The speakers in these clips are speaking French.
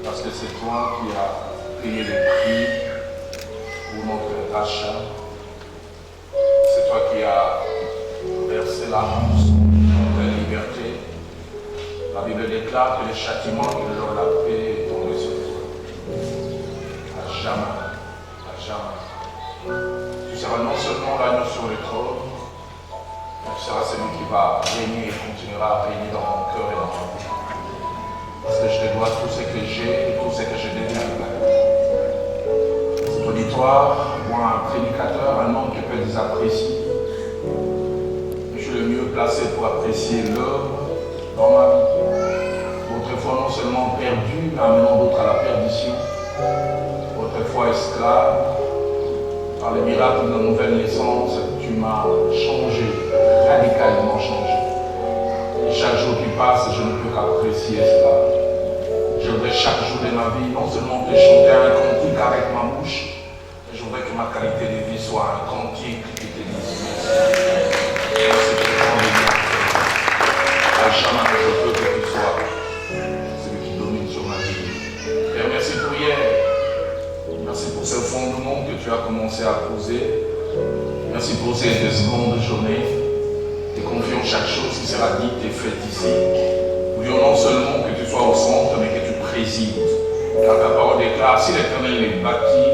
parce que c'est toi qui as payé le prix pour notre rachat. C'est toi qui as versé la honte pour notre liberté. La Bible déclare que le châtiment qui leur a paix est tombé sur toi. À jamais, à jamais. Tu seras non seulement l'agneau sur le trône, mais tu seras celui qui va régner et continuera à régner dans mon cœur et dans ma vie. Parce que je te dois tout ce que j'ai et tout ce que je deviens avec la vie. Cet auditoire, moi, un prédicateur, un homme que peu apprécient. Je suis le mieux placé pour apprécier l'œuvre dans ma vie. Autrefois non seulement perdu, mais amenant d'autres à la perdition. Autrefois esclave. Par le miracle de la nouvelle naissance, tu m'as changé, radicalement changé. Et chaque jour qui passe, je ne peux qu'apprécier cela. Je voudrais chaque jour de ma vie non seulement te chanter un cantique avec ma bouche, mais je voudrais que ma qualité de vie soit un cantique qui te dise merci. À jamais je veux que tu sois celui qui domine sur ma vie. Père, merci pour hier. Merci pour ce fondement que tu as commencé à poser. Merci pour ces 2 secondes de journée. Te confions chaque chose qui sera dite et faite ici. Nous voulons non seulement que tu sois au centre, mais que tu présides. Car ta parole déclare, si l'Éternel les bâtit,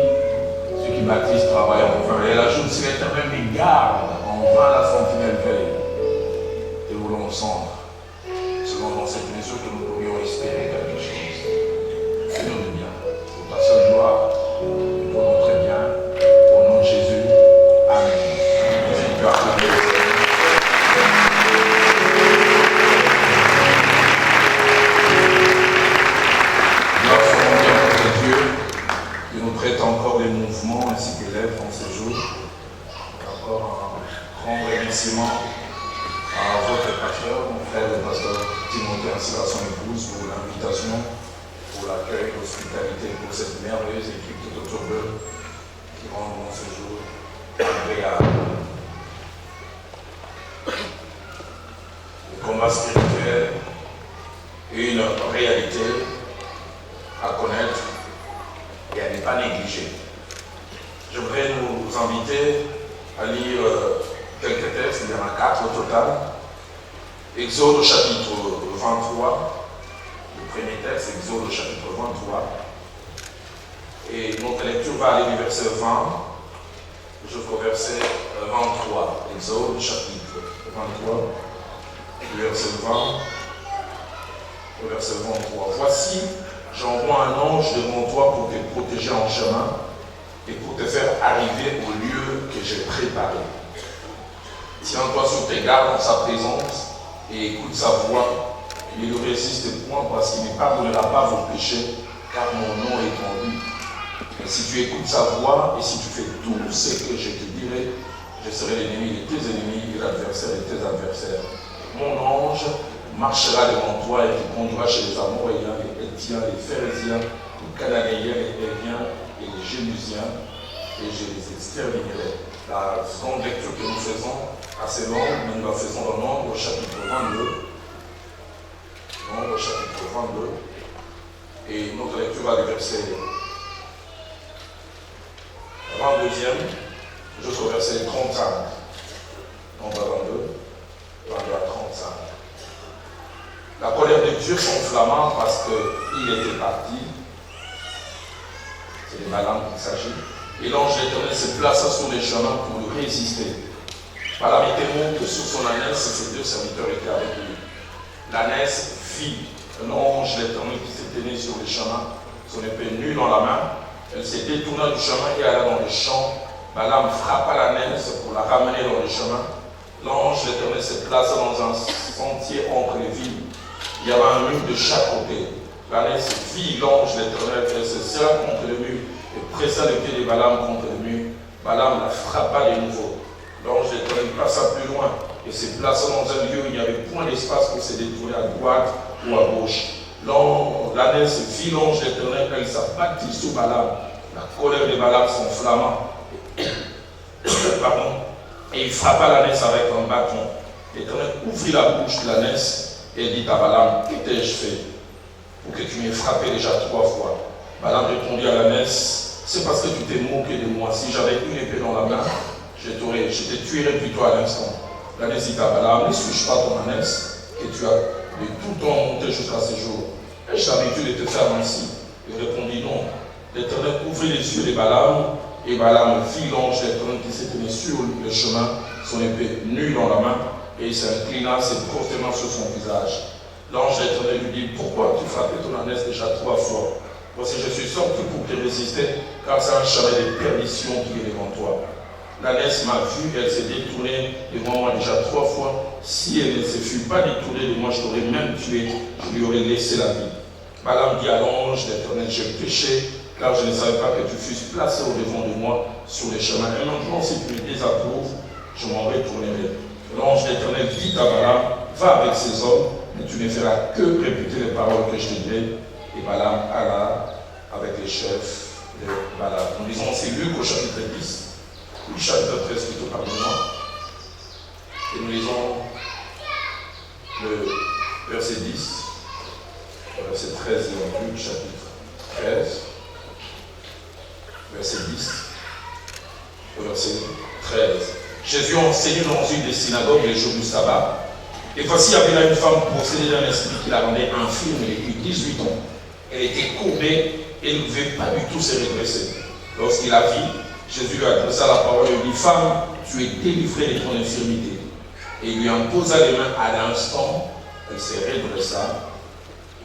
ceux qui bâtissent travaillent en vain. Et elle ajoute, si l'Éternel les garde, en vain la sentinelle veille. Te voulons ensemble, selon dans cette mesure que nous pourrions espérer quelque chose. Fais-nous du bien. Pour ta seule gloire, et pour notre bien, au nom de Jésus. Amen. Merci, tu as acclamé. Encore des mouvements ainsi que lèvres en ce jour. Encore un grand remerciement à votre pasteur, mon frère le pasteur Timothée, ainsi à son épouse pour l'invitation, pour l'accueil, l'hospitalité, pour cette merveilleuse équipe tout autour d'eux qui rendent ce jour agréable. Le combat spirituel est une réalité à connaître et à ne pas négliger. Je voudrais nous inviter à lire quelques textes, il y en a 4 au total. Exode au chapitre 23, le premier texte, Exode au chapitre 23. Et notre lecture va aller du verset 20 jusqu'au verset 23. Exode au chapitre 23, du verset 20 au verset 23. Voici, j'envoie un ange devant toi pour te protéger en chemin et pour te faire arriver au lieu que j'ai préparé. Tiens-toi sur tes gardes en sa présence et écoute sa voix. Il ne résiste point parce qu'il ne pardonnera pas vos péchés, car mon nom est en lui. Et si tu écoutes sa voix et si tu fais tout ce que je te dirai, je serai l'ennemi de tes ennemis et l'adversaire de tes adversaires. Mon ange marchera devant toi et te conduira chez les Amoréens, les Héthiens, les Phérésiens, les Cananéens, les Héviens et les Jébusiens, et je les exterminerai. La seconde lecture que nous faisons, assez longue, mais nous la faisons dans Nombre au chapitre 22. Nombre au chapitre 22. Et notre lecture va du verset 22e jusqu'au verset 35. Nombre 22, 22 à 35. La colère de Dieu s'enflamma parce qu'il était parti. C'est de Balaam qu'il s'agit. Et l'ange d'Éternel se plaça sur les chemins pour lui résister. Balaam était monté sur son ânesse et ses 2 serviteurs étaient avec lui. L'ânesse vit l'ange d'Éternel qui se tenait sur les chemins, son épée nue dans la main. Elle s'est détournée du chemin et alla dans les champs. Balaam frappa l'ânesse pour la ramener dans les chemins. L'ange d'Éternel se plaça dans un sentier entre les villes. Il y avait un mur de chaque côté. L'ânesse vit l'ange d'Éternel, elle se serra contre le mur et pressa le pied de Balaam contre le mur. Balaam la frappa de nouveau. L'ange d'Éternel passa plus loin et se plaça dans un lieu où il n'y avait point d'espace pour se détourner à droite ou à gauche. L'ânesse vit l'ange d'Éternel, elle s'abattit sur Balaam. La colère de Balaam s'enflamma. Et il frappa l'ânesse avec un bâton. L'Éternel ouvrit la bouche de l'ânesse et dit à Balaam, que t'ai-je fait? pour que tu m'aies frappé déjà 3 fois. Balaam répondit à l'ânesse, c'est parce que tu t'es moqué de moi. Si j'avais une épée dans la main, je te tuerais plutôt à l'instant. L'ânesse dit à Balaam, ne suis-je pas ton ânesse, que tu as de tout temps monté jusqu'à ce jour? Ai-je l'habitude de te faire ainsi? Il répondit non. L'Éternel ouvrit les yeux de Balaam, et Balaam vit l'ange de l'Éternel qui s'est tenu sur le chemin, son épée nue dans la main, et il s'inclina, se prosterna sur son visage. L'ange de l'Éternel lui dit, pourquoi as-tu frappé ton ânesse déjà 3 fois? Voici, je suis sorti pour te résister, car c'est un chemin de perdition qui est devant toi. L'ânesse m'a vu, elle s'est détournée devant moi déjà 3 fois. Si elle ne se fût pas détournée de moi, je t'aurais même tué, je lui aurais laissé la vie. Balaam dit à l'ange d'Éternel, j'ai péché, car je ne savais pas que tu fusses placé au-devant de moi sur les chemins. Et maintenant, si tu me désapprouves, je m'en retournerai. L'ange d'Éternel dit à Balaam, va avec ces hommes, mais tu ne feras que répéter les paroles que je te dis. Et Balaam alla avec les chefs de Balaam. Nous lisons, c'est Luc au chapitre 10, ou chapitre 13 plutôt, pardon-moi. Et nous lisons le verset 10, verset 13 de Luc chapitre 13, verset 10, verset 13. Jésus enseignait dans une des synagogues les jours du sabbat. Et voici, il y avait là une femme possédée d'un esprit qui la rendait infirme depuis 18 ans. Elle était courbée et elle ne pouvait pas du tout se redresser. Lorsqu'il la vit, Jésus lui adressa la parole et lui dit, femme, tu es délivrée de ton infirmité. Et il lui imposa les mains à l'instant, elle se redressa,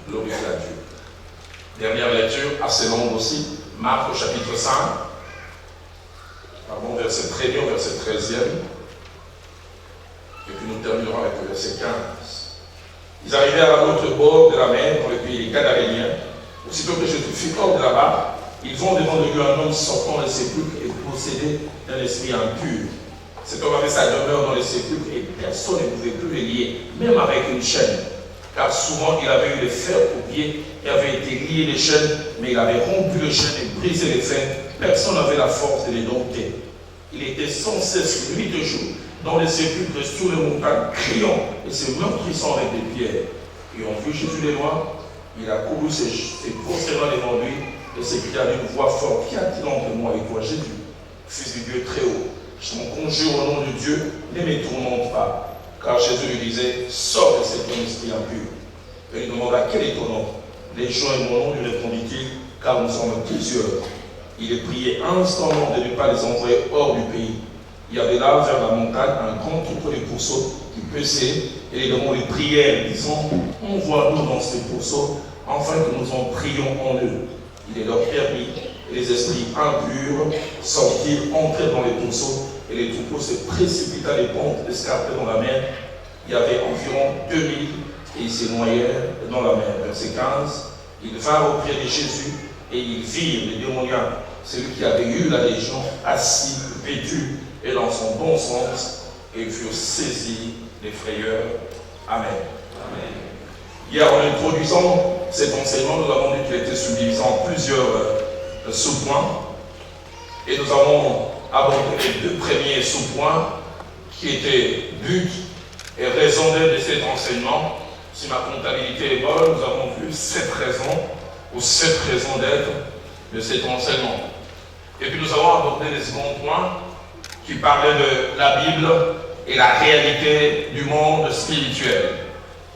glorifie à Dieu. Dernière lecture, assez longue aussi, Marc au chapitre 5, verset 1er au verset 13e. Et puis nous terminerons avec le verset 15. Ils arrivèrent à l'autre bord de la mer, dans le pays des Gadaréniens. Aussitôt que Jésus fut hors de là-bas, ils vont devant le lieu un homme sortant des sépulcres et possédé d'un esprit impur. Cet homme avait sa demeure dans les sépulcres et personne ne pouvait plus le lier, même avec une chaîne. Car souvent il avait eu les fers aux pieds et avait été lié les chaînes, mais il avait rompu les chaînes et brisé les fers. Personne n'avait la force de les dompter. Il était sans cesse, nuit et jour, dans les sépulcres sous les montagnes, criant et se meurtrissant avec des pierres. Ayant vu Jésus de loin, il a couru ses prosternant devant lui et s'écria d'une voix forte, qu'y a-t-il entre moi et toi, Jésus, Fils du Dieu très haut? Je t'en conjure au nom de Dieu, ne me tourmente pas. Car Jésus lui disait, sors de cet homme esprit impur. Et il demanda, quel est ton nom? Légion est mon nom, lui répondit-il, car nous sommes plusieurs. Il est prié instamment de ne pas les envoyer hors du pays. Il y avait là, vers la montagne, un grand troupeau de pourceaux qui paissaient, et les démons les prièrent, disant, envoie-nous dans ces pourceaux, afin que nous en prions en eux. Il est leur permis, et les esprits impurs sortirent, entrèrent dans les pourceaux, et les troupeaux se précipitaient à des pentes escarpées dans la mer. Il y avait environ 2000, et ils se noyèrent dans la mer. Verset 15, ils vinrent auprès de Jésus, et ils virent les démoniaques, celui qui avait eu la légion, assis, vêtu, et dans son bon sens, et ils furent saisis des frayeurs. Amen. Amen. Hier, en introduisant cet enseignement, nous avons dit qu'il était subdivisé en plusieurs sous-points. Et nous avons abordé les 2 premiers sous-points qui étaient but et raison d'être de cet enseignement. Si ma comptabilité est bonne, nous avons vu 7 raisons ou 7 raisons d'être de cet enseignement. Et puis nous avons abordé les seconds points qui parlaient de la Bible et la réalité du monde spirituel.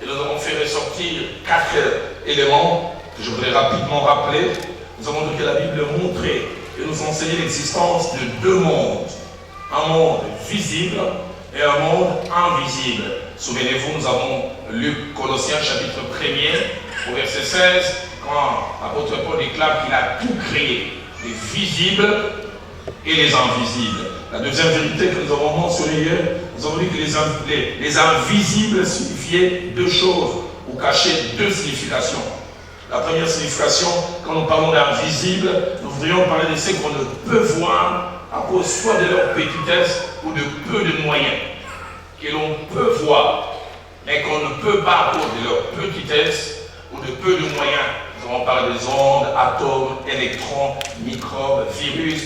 Et nous avons fait ressortir 4 éléments que je voudrais rapidement rappeler. Nous avons dit que la Bible montrait et nous enseignait l'existence de 2 mondes. Un monde visible et un monde invisible. Souvenez-vous, nous avons lu Colossiens chapitre 1er au verset 16, quand l'apôtre Paul déclare qu'il a tout créé, les visibles et les invisibles. La deuxième vérité que nous avons mentionnée hier, nous avons dit que les invisibles signifiaient 2 choses, ou cachaient 2 significations. La première signification, quand nous parlons d'invisible, nous voudrions parler de ce qu'on ne peut voir à cause soit de leur petitesse ou de peu de moyens, que l'on peut voir, mais qu'on ne peut pas à cause de leur petitesse ou de peu de moyens. Nous avons parlé des ondes, atomes, électrons, microbes, virus,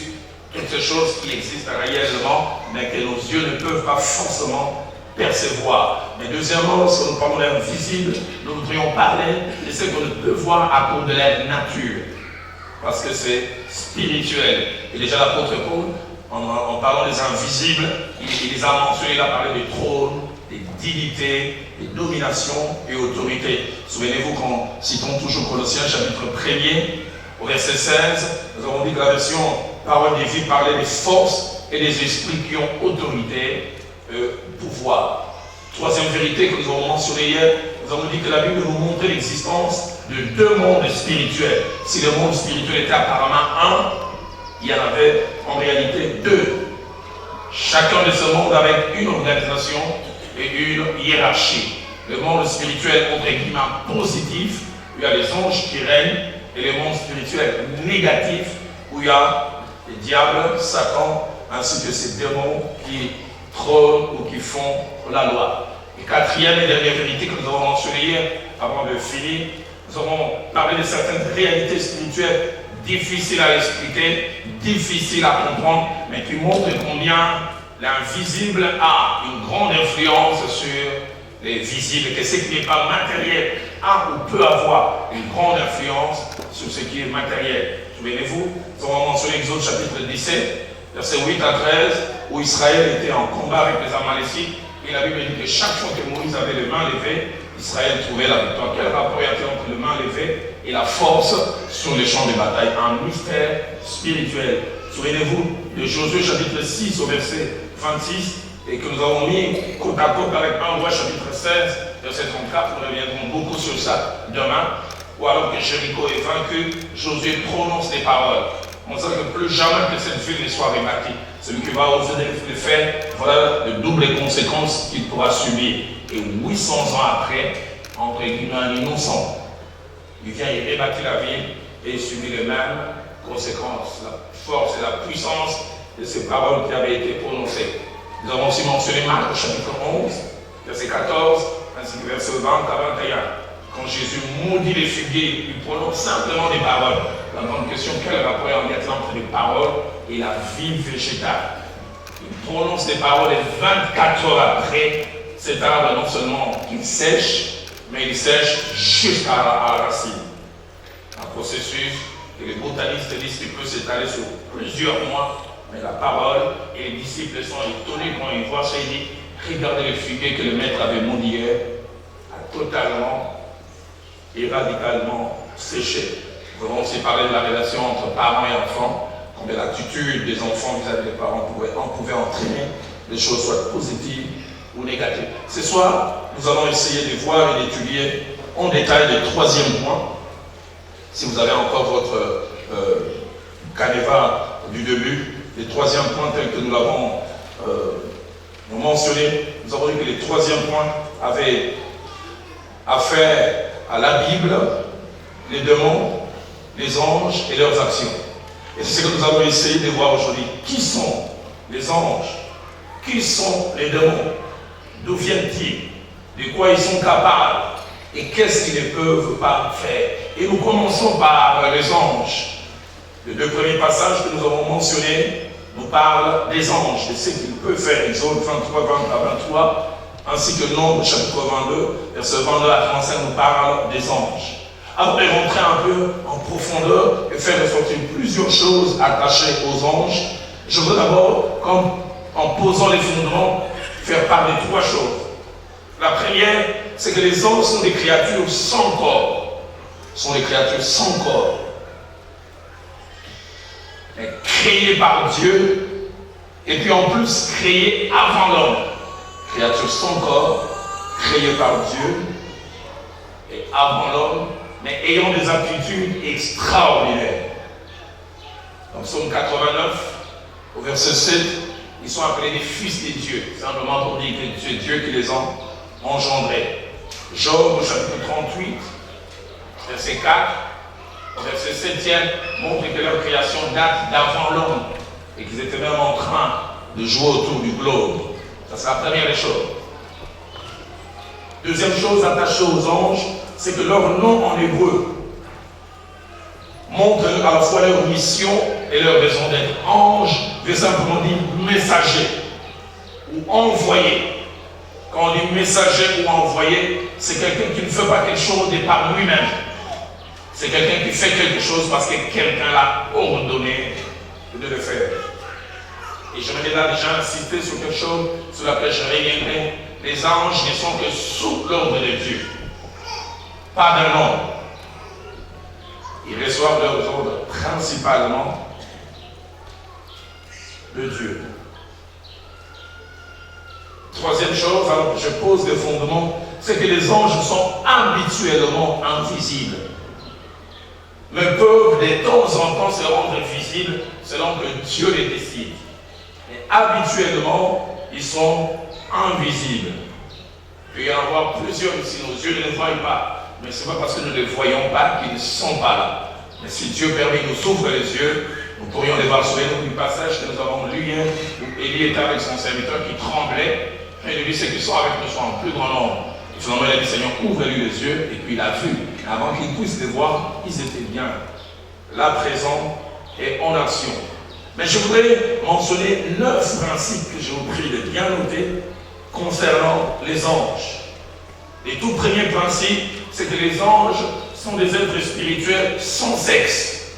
toutes ces choses qui existent réellement, mais que nos yeux ne peuvent pas forcément percevoir. Mais deuxièmement, si nous parlons d'invisible, nous voudrions parler de ce qu'on ne peut voir à cause de la nature. Parce que c'est spirituel. Et déjà l'apôtre Paul, en parlant des invisibles, il les a mentionnés, il a parlé des trônes, des dignités, des dominations et autorités. Souvenez-vous quand citons toujours Colossiens chapitre 1er, au verset 16, nous avons dit que la version Parole des vies parlait des forces et des esprits qui ont autorité, pouvoir. Troisième vérité que nous avons mentionnée hier, nous avons dit que la Bible nous montrait l'existence de deux mondes spirituels. Si le monde spirituel était apparemment un, il y en avait en réalité deux. Chacun de ce monde avec une organisation et une hiérarchie. Le monde spirituel, entre guillemets, positif, où il y a les anges qui règnent, et le monde spirituel négatif, où il y a les diables, Satan, ainsi que ces démons qui trônent ou qui font la loi. Et quatrième et dernière vérité que nous avons mentionnée hier, avant de finir, nous avons parlé de certaines réalités spirituelles difficiles à expliquer, difficiles à comprendre, mais qui montrent combien l'invisible a une grande influence sur les visibles, que ce qui n'est pas matériel a ou peut avoir une grande influence sur ce qui est matériel. Souvenez-vous, nous avons mentionné Exode chapitre 17, versets 8 à 13, où Israël était en combat avec les Amalécites, et la Bible dit que chaque fois que Moïse avait les mains levées, Israël trouvait la victoire. Quel rapport y a-t-il entre les mains levées et la force sur les champs de bataille? Un mystère spirituel. Souvenez-vous de Josué chapitre 6 au verset 26, et que nous avons mis côte à côte avec 1 Roi chapitre 16, verset 34, nous reviendrons beaucoup sur ça demain, ou alors que Jéricho est vaincu, Josué prononce des paroles. On sait que plus jamais que cette ville ne soit rebâtie. Celui qui va oser le faire, voilà de doubles conséquences qu'il pourra subir. Et 800 ans après, entre guillemets, un innocent, il vient y rebâtir la ville et il subit les mêmes conséquences. La force et la puissance de ces paroles qui avaient été prononcées. Nous avons aussi mentionné Marc au chapitre 11, verset 14, ainsi que verset 20 à 21. Quand Jésus maudit les figuiers, il prononce simplement des paroles. La grande question, quel rapport y a-t-il entre les paroles et la vie végétale? Il prononce des paroles et 24 heures après, cet arbre non seulement il sèche, mais il sèche jusqu'à la racine. Un processus que les botanistes disent qu'il peut s'étaler sur plusieurs mois, mais la parole et les disciples sont étonnés quand ils voient ça. Ils disent, regardez le figuier que le maître avait maudit hier, a totalement et radicalement séché. Nous avons aussi parlé de la relation entre parents et enfants, combien l'attitude des enfants vis-à-vis des parents pouvait entraîner des choses soit positives ou négatives. Ce soir, nous allons essayer de voir et d'étudier en détail le troisième point. Si vous avez encore votre canevas du début, le troisième point tel que nous l'avons mentionné, nous avons dit que le troisième point avait affaire à la Bible, les démons, les anges et leurs actions. Et c'est ce que nous allons essayer de voir aujourd'hui. Qui sont les anges? Qui sont les démons? D'où viennent-ils? De quoi ils sont capables? Et qu'est-ce qu'ils ne peuvent pas faire? Et nous commençons par les anges. Les deux premiers passages que nous avons mentionnés nous parlent des anges, de ce qu'ils peuvent faire. Exode 23, 20 à 23. Ainsi que Nombre, chapitre 22, verset 22 à 35, nous parle des anges. Avant de rentrer un peu en profondeur et faire ressortir plusieurs choses attachées aux anges, je veux d'abord, comme en posant les fondements, faire part de trois choses. La première, c'est que les anges sont des créatures sans corps. Sont des créatures sans corps. Mais créées par Dieu, et puis en plus créées avant l'homme. Créatures sans corps, créées par Dieu, et avant l'homme, mais ayant des aptitudes extraordinaires. Dans Psaume 89, au verset 7, ils sont appelés des fils de Dieu, simplement pour dire que c'est Dieu qui les a engendrés. Job, au chapitre 38, verset 4, au verset 7e, montre que leur création date d'avant l'homme, et qu'ils étaient même en train de jouer autour du globe. Ça, c'est la première des choses. Deuxième chose attachée aux anges, c'est que leur nom en hébreu montre à la fois leur mission et leur raison d'être. Ange veut simplement dire messager ou envoyé. Quand on dit messager ou envoyé, c'est quelqu'un qui ne fait pas quelque chose de par lui-même. C'est quelqu'un qui fait quelque chose parce que quelqu'un l'a ordonné de le faire. Et j'aimerais là déjà insister sur quelque chose sur laquelle je reviendrai. Les anges ne sont que sous l'ordre de Dieu, pas d'un homme. Ils reçoivent leurs ordres principalement de Dieu. Troisième chose, alors que je pose le fondement, c'est que les anges sont habituellement invisibles, mais peuvent de temps en temps se rendre visibles selon que Dieu les décide. Mais habituellement, ils sont invisibles. Il peut y en avoir plusieurs si nos yeux ne les voient pas, mais ce n'est pas parce que nous ne les voyons pas qu'ils ne sont pas là. Mais si Dieu permet, nous ouvre les yeux, nous pourrions les voir sur du passage que nous avons lu hier, où Élie était avec son serviteur qui tremblait. Et il dit, ceux qui sont avec nous sont en plus grand nombre. Et finalement, il a dit, Seigneur, ouvre-lui les yeux, et puis il a vu. Et avant qu'ils puissent les voir, ils étaient bien là présents et en action. Mais je voudrais mentionner 9 principes que je vous prie de bien noter concernant les anges. Le tout premier principe, c'est que les anges sont des êtres spirituels sans sexe.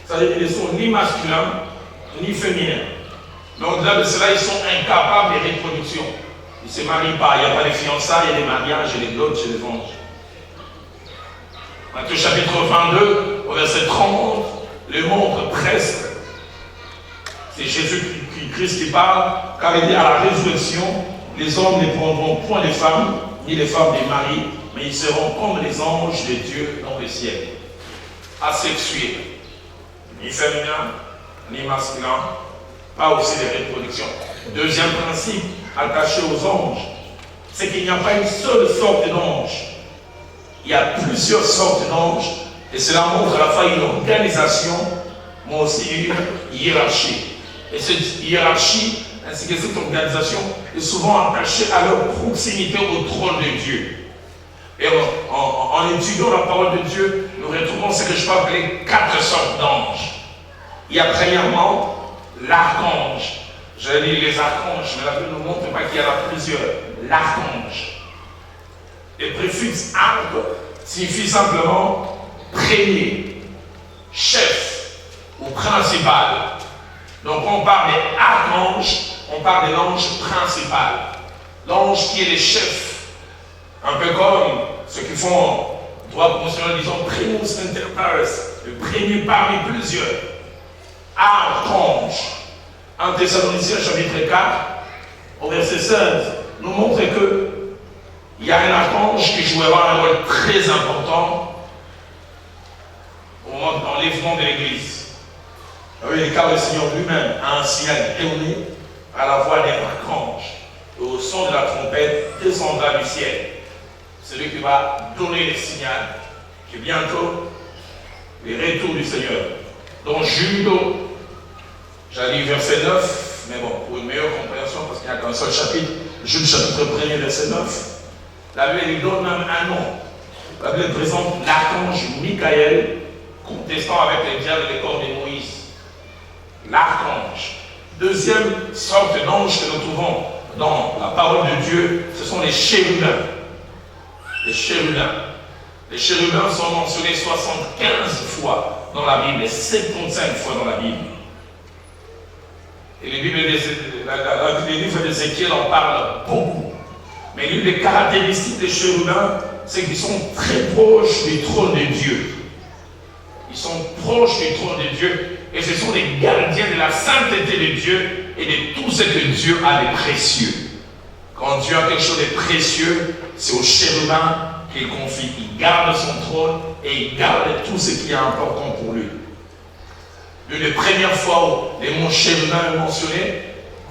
C'est-à-dire qu'ils ne sont ni masculins, ni féminins. Mais au-delà de cela, ils sont incapables de reproduction. Ils ne se marient pas, il n'y a pas de fiançailles, il y a des mariages et des dots chez les anges. Matthieu chapitre 22, au verset 30, le montre presque. C'est Jésus-Christ qui parle, car il dit à la résurrection, les hommes ne prendront point les femmes, ni les femmes des maris, mais ils seront comme les anges de Dieu dans le ciel. Asexués, ni féminins, ni masculins, pas aussi de reproduction. Deuxième principe, attaché aux anges, c'est qu'il n'y a pas une seule sorte d'ange. Il y a plusieurs sortes d'anges, et cela montre à la fois une organisation, mais aussi une hiérarchie. Et cette hiérarchie, ainsi que cette organisation, est souvent attachée à leur proximité au trône de Dieu. Et en étudiant la parole de Dieu, nous retrouvons ce que je peux appeler 4 sortes d'anges. Il y a premièrement l'archange. J'allais dire les archanges, mais la Bible ne nous montre pas qu'il y en a plusieurs. L'archange. Le préfixe arc signifie simplement premier, chef ou principal. Donc on parle des archanges, on parle de l'ange principal. L'ange qui est le chef. Un peu comme ceux qui font droit promotionnel, disons primus inter pares, le premier parmi plusieurs. Archange. En Thessaloniciens chapitre 4, au verset 16, nous montre que il y a un archange qui jouera un rôle très important au moment de l'enlèvement de l'Église. Car le Seigneur lui-même a un signal donné à la voix d'un archange. Et au son de la trompette descendra du ciel. C'est lui qui va donner le signal que bientôt le retour du Seigneur. Donc Jude, j'allais dire verset 9, mais bon, pour une meilleure compréhension, parce qu'il n'y a qu'un seul chapitre, Jude chapitre 1er, verset 9, la Bible lui donne même un nom. La Bible présente l'archange Michael, contestant avec les diables et les corps de Moïse. L'archange. Deuxième sorte d'ange que nous trouvons dans la parole de Dieu, ce sont les chérubins. Les chérubins. Les chérubins sont mentionnés 75 fois dans la Bible et 75 fois dans la Bible. Et les livres d'Ézéchiel en parlent beaucoup. Mais l'une des caractéristiques des chérubins, c'est qu'ils sont très proches du trône de Dieu. Ils sont proches du trône de Dieu et ce sont les gardiens de la sainteté de Dieu et de tout ce que Dieu a de précieux. Quand Dieu a quelque chose de précieux, c'est aux chérubins qu'il confie. Il garde son trône et il garde tout ce qui est important pour lui. L'une des premières fois où les mots chérubins sont mentionnés,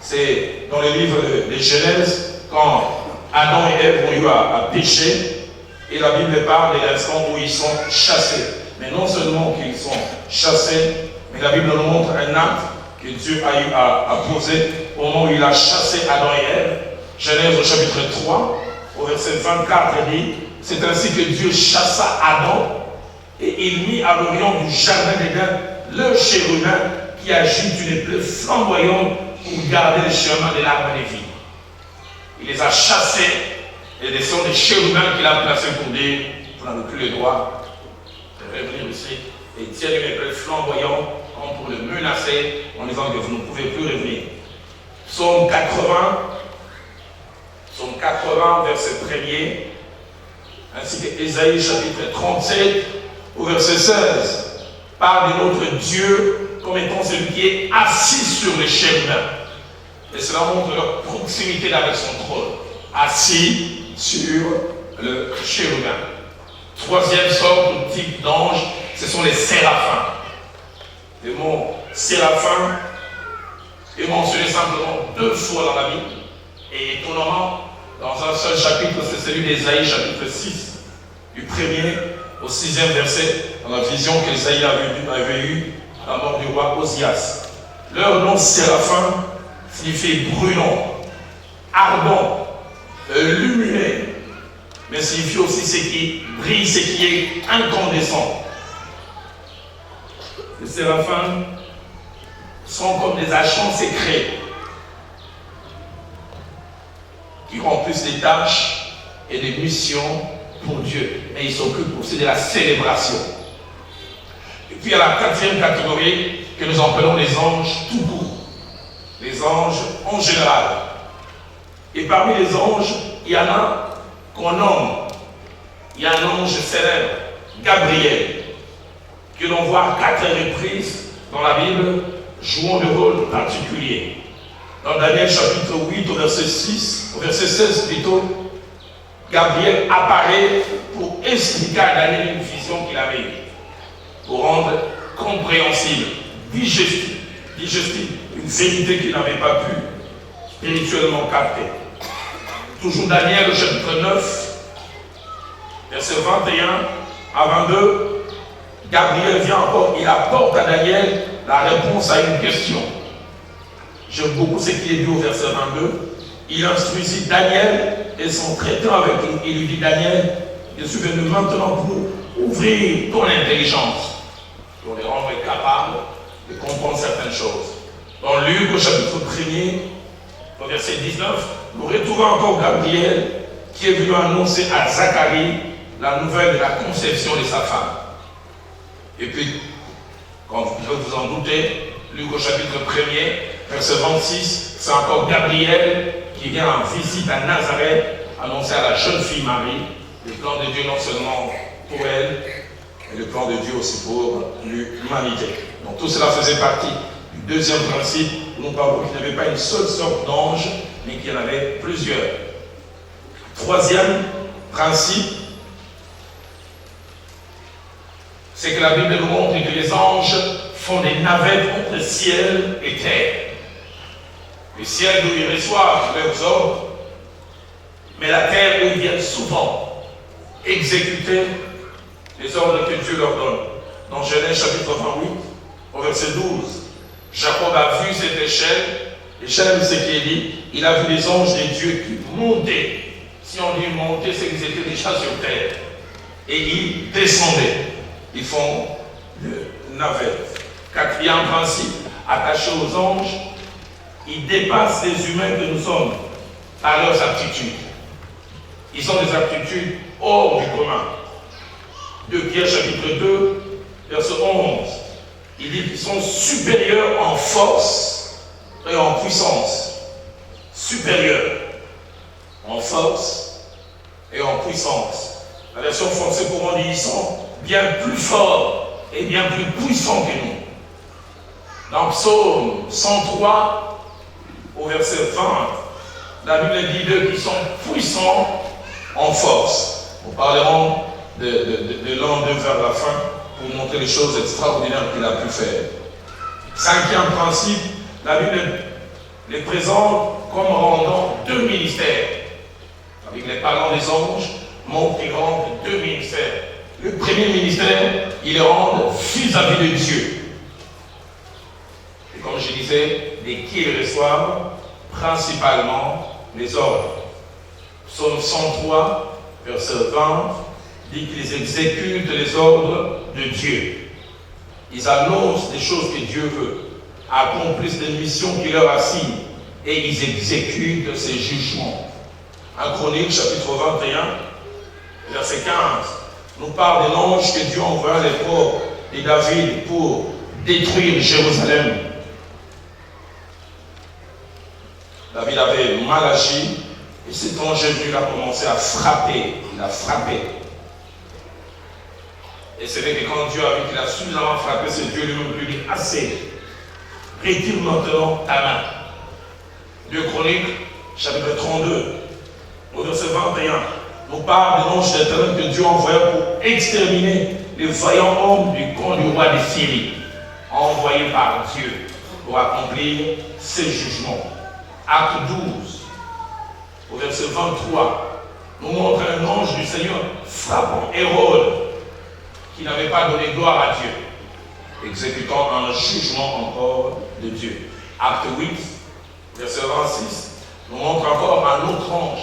c'est dans le livre de Genèse, quand Adam et Ève ont eu à pécher, et la Bible parle de l'instant où ils sont chassés. Mais non seulement qu'ils sont chassés, mais la Bible nous montre un acte que Dieu a eu à poser au moment où il a chassé Adam et Ève. Genèse au chapitre 3, au verset 24, il dit, c'est ainsi que Dieu chassa Adam et il mit à l'orient du jardin d'Éden le chérubin qui agit d'une plaie flamboyante pour garder le chemin de l'arbre de vie. il les a chassés, et des sont des chérubins qu'il a placés pour dire, vous n'avez plus le droit de revenir ici. Et il tient une épée flamboyante comme pour le menacer en disant que vous ne pouvez plus revenir. Psaume 80, verset 1er, ainsi que Ésaïe chapitre 37 au verset 16, parle de notre Dieu comme étant celui qui est assis sur les chérubins. Et cela montre leur proximité avec son trône. Assis sur le chérubin. Troisième sorte ou type d'ange, ce sont les séraphins. Le mot séraphin est mentionné simplement 2 fois dans la Bible. Et étonnamment, dans un seul chapitre, c'est celui d'Ésaïe, chapitre 6, du 1er au 6e verset, dans la vision qu'Ésaïe avait eue à la mort du roi Osias. Leur nom séraphin signifie brûlant, ardent, lumineux, mais signifie aussi ce qui brille, ce qui est incandescent. Les séraphins sont comme des agents secrets qui remplissent des tâches et des missions pour Dieu. Mais ils s'occupent aussi de la célébration. Et puis il y a la 4e catégorie que nous appelons les anges tout court. Les anges en général. Et parmi les anges, il y en a qu'on nomme. Il y a un ange célèbre, Gabriel, que l'on voit à 4 reprises dans la Bible, jouant de rôle particulier. Dans Daniel chapitre 8 au verset 16 plutôt, Gabriel apparaît pour expliquer à Daniel une vision qu'il avait eue, pour rendre compréhensible, digestive, une vérité qu'il n'avait pas pu spirituellement capter. Toujours Daniel au chapitre 9, verset 21 à 22, Gabriel vient encore, il apporte à Daniel la réponse à une question. J'aime beaucoup ce qui est dit au verset 22. Il instruit ici Daniel et son traitant avec lui. Il lui dit, Daniel, je suis venu maintenant pour ouvrir ton intelligence, pour les rendre capables de comprendre certaines choses. Dans Luc, au chapitre 1er, au verset 19, nous retrouvons encore Gabriel qui est venu annoncer à Zacharie la nouvelle de la conception de sa femme. Et puis, quand vous pouvez vous en douter, Luc au chapitre 1er, verset 26, c'est encore Gabriel qui vient en visite à Nazareth annoncer à la jeune fille Marie le plan de Dieu non seulement pour elle, mais le plan de Dieu aussi pour l'humanité. Donc tout cela faisait partie du deuxième principe où nous parlons qu'il n'y avait pas une seule sorte d'ange, mais qu'il y en avait plusieurs. Troisième principe, c'est que la Bible nous montre que les anges font des navettes entre ciel et terre. Le ciel d'où ils reçoivent leurs ordres, mais la terre où ils viennent souvent exécuter les ordres que Dieu leur donne. Dans Genèse chapitre 28, au verset 12, Jacob a vu cette échelle, l'échelle, ce qui est dit, il a vu les anges de Dieu qui montaient. Si on dit monter, c'est qu'ils étaient déjà sur terre. Et ils descendaient. Ils font le navette. Quatrième principe, attaché aux anges, ils dépassent les humains que nous sommes par leurs aptitudes. Ils ont des aptitudes hors du commun. 2 Pierre chapitre 2, verset 11, il dit qu'ils sont supérieurs en force et en puissance. Supérieurs en force et en puissance. La version française pour dit ils sont bien plus forts et bien plus puissants que nous. Dans Psaume 103, au verset 20, la Bible dit d'eux qui sont puissants en force. Nous parlerons de l'an 2 vers la fin pour montrer les choses extraordinaires qu'il a pu faire. Cinquième principe, la Bible les présente comme rendant 2 ministères. La Bible, les parlant des anges, montre qu'ils rendent 2 ministères. Le premier ministère, ils les rendent vis-à-vis de Dieu. Et comme je disais, de qui ils reçoivent principalement les ordres. Psaume 103, verset 20, dit qu'ils exécutent les ordres de Dieu. Ils annoncent des choses que Dieu veut, accomplissent des missions qu'il leur assigne et ils exécutent ses jugements. 1 Chroniques, chapitre 21, verset 15, nous parle de l'ange que Dieu envoie à l'époque de David pour détruire Jérusalem. David avait mal agi et cet ange est venu, il a commencé à frapper. Il a frappé. Et c'est vrai que quand Dieu a vu qu'il a suffisamment frappé, c'est Dieu lui-même qui lui dit assez. Retire maintenant ta main. 2 Chroniques, chapitre 32, au verset 21, nous parle de l'ange d'Éternel que Dieu envoya pour exterminer les vaillants hommes du camp du roi de Syrie, envoyés par Dieu pour accomplir ses jugements. Acte 12, au verset 23, nous montre un ange du Seigneur frappant Hérode, qui n'avait pas donné gloire à Dieu, exécutant un jugement encore de Dieu. Acte 8, verset 26, nous montre encore un autre ange,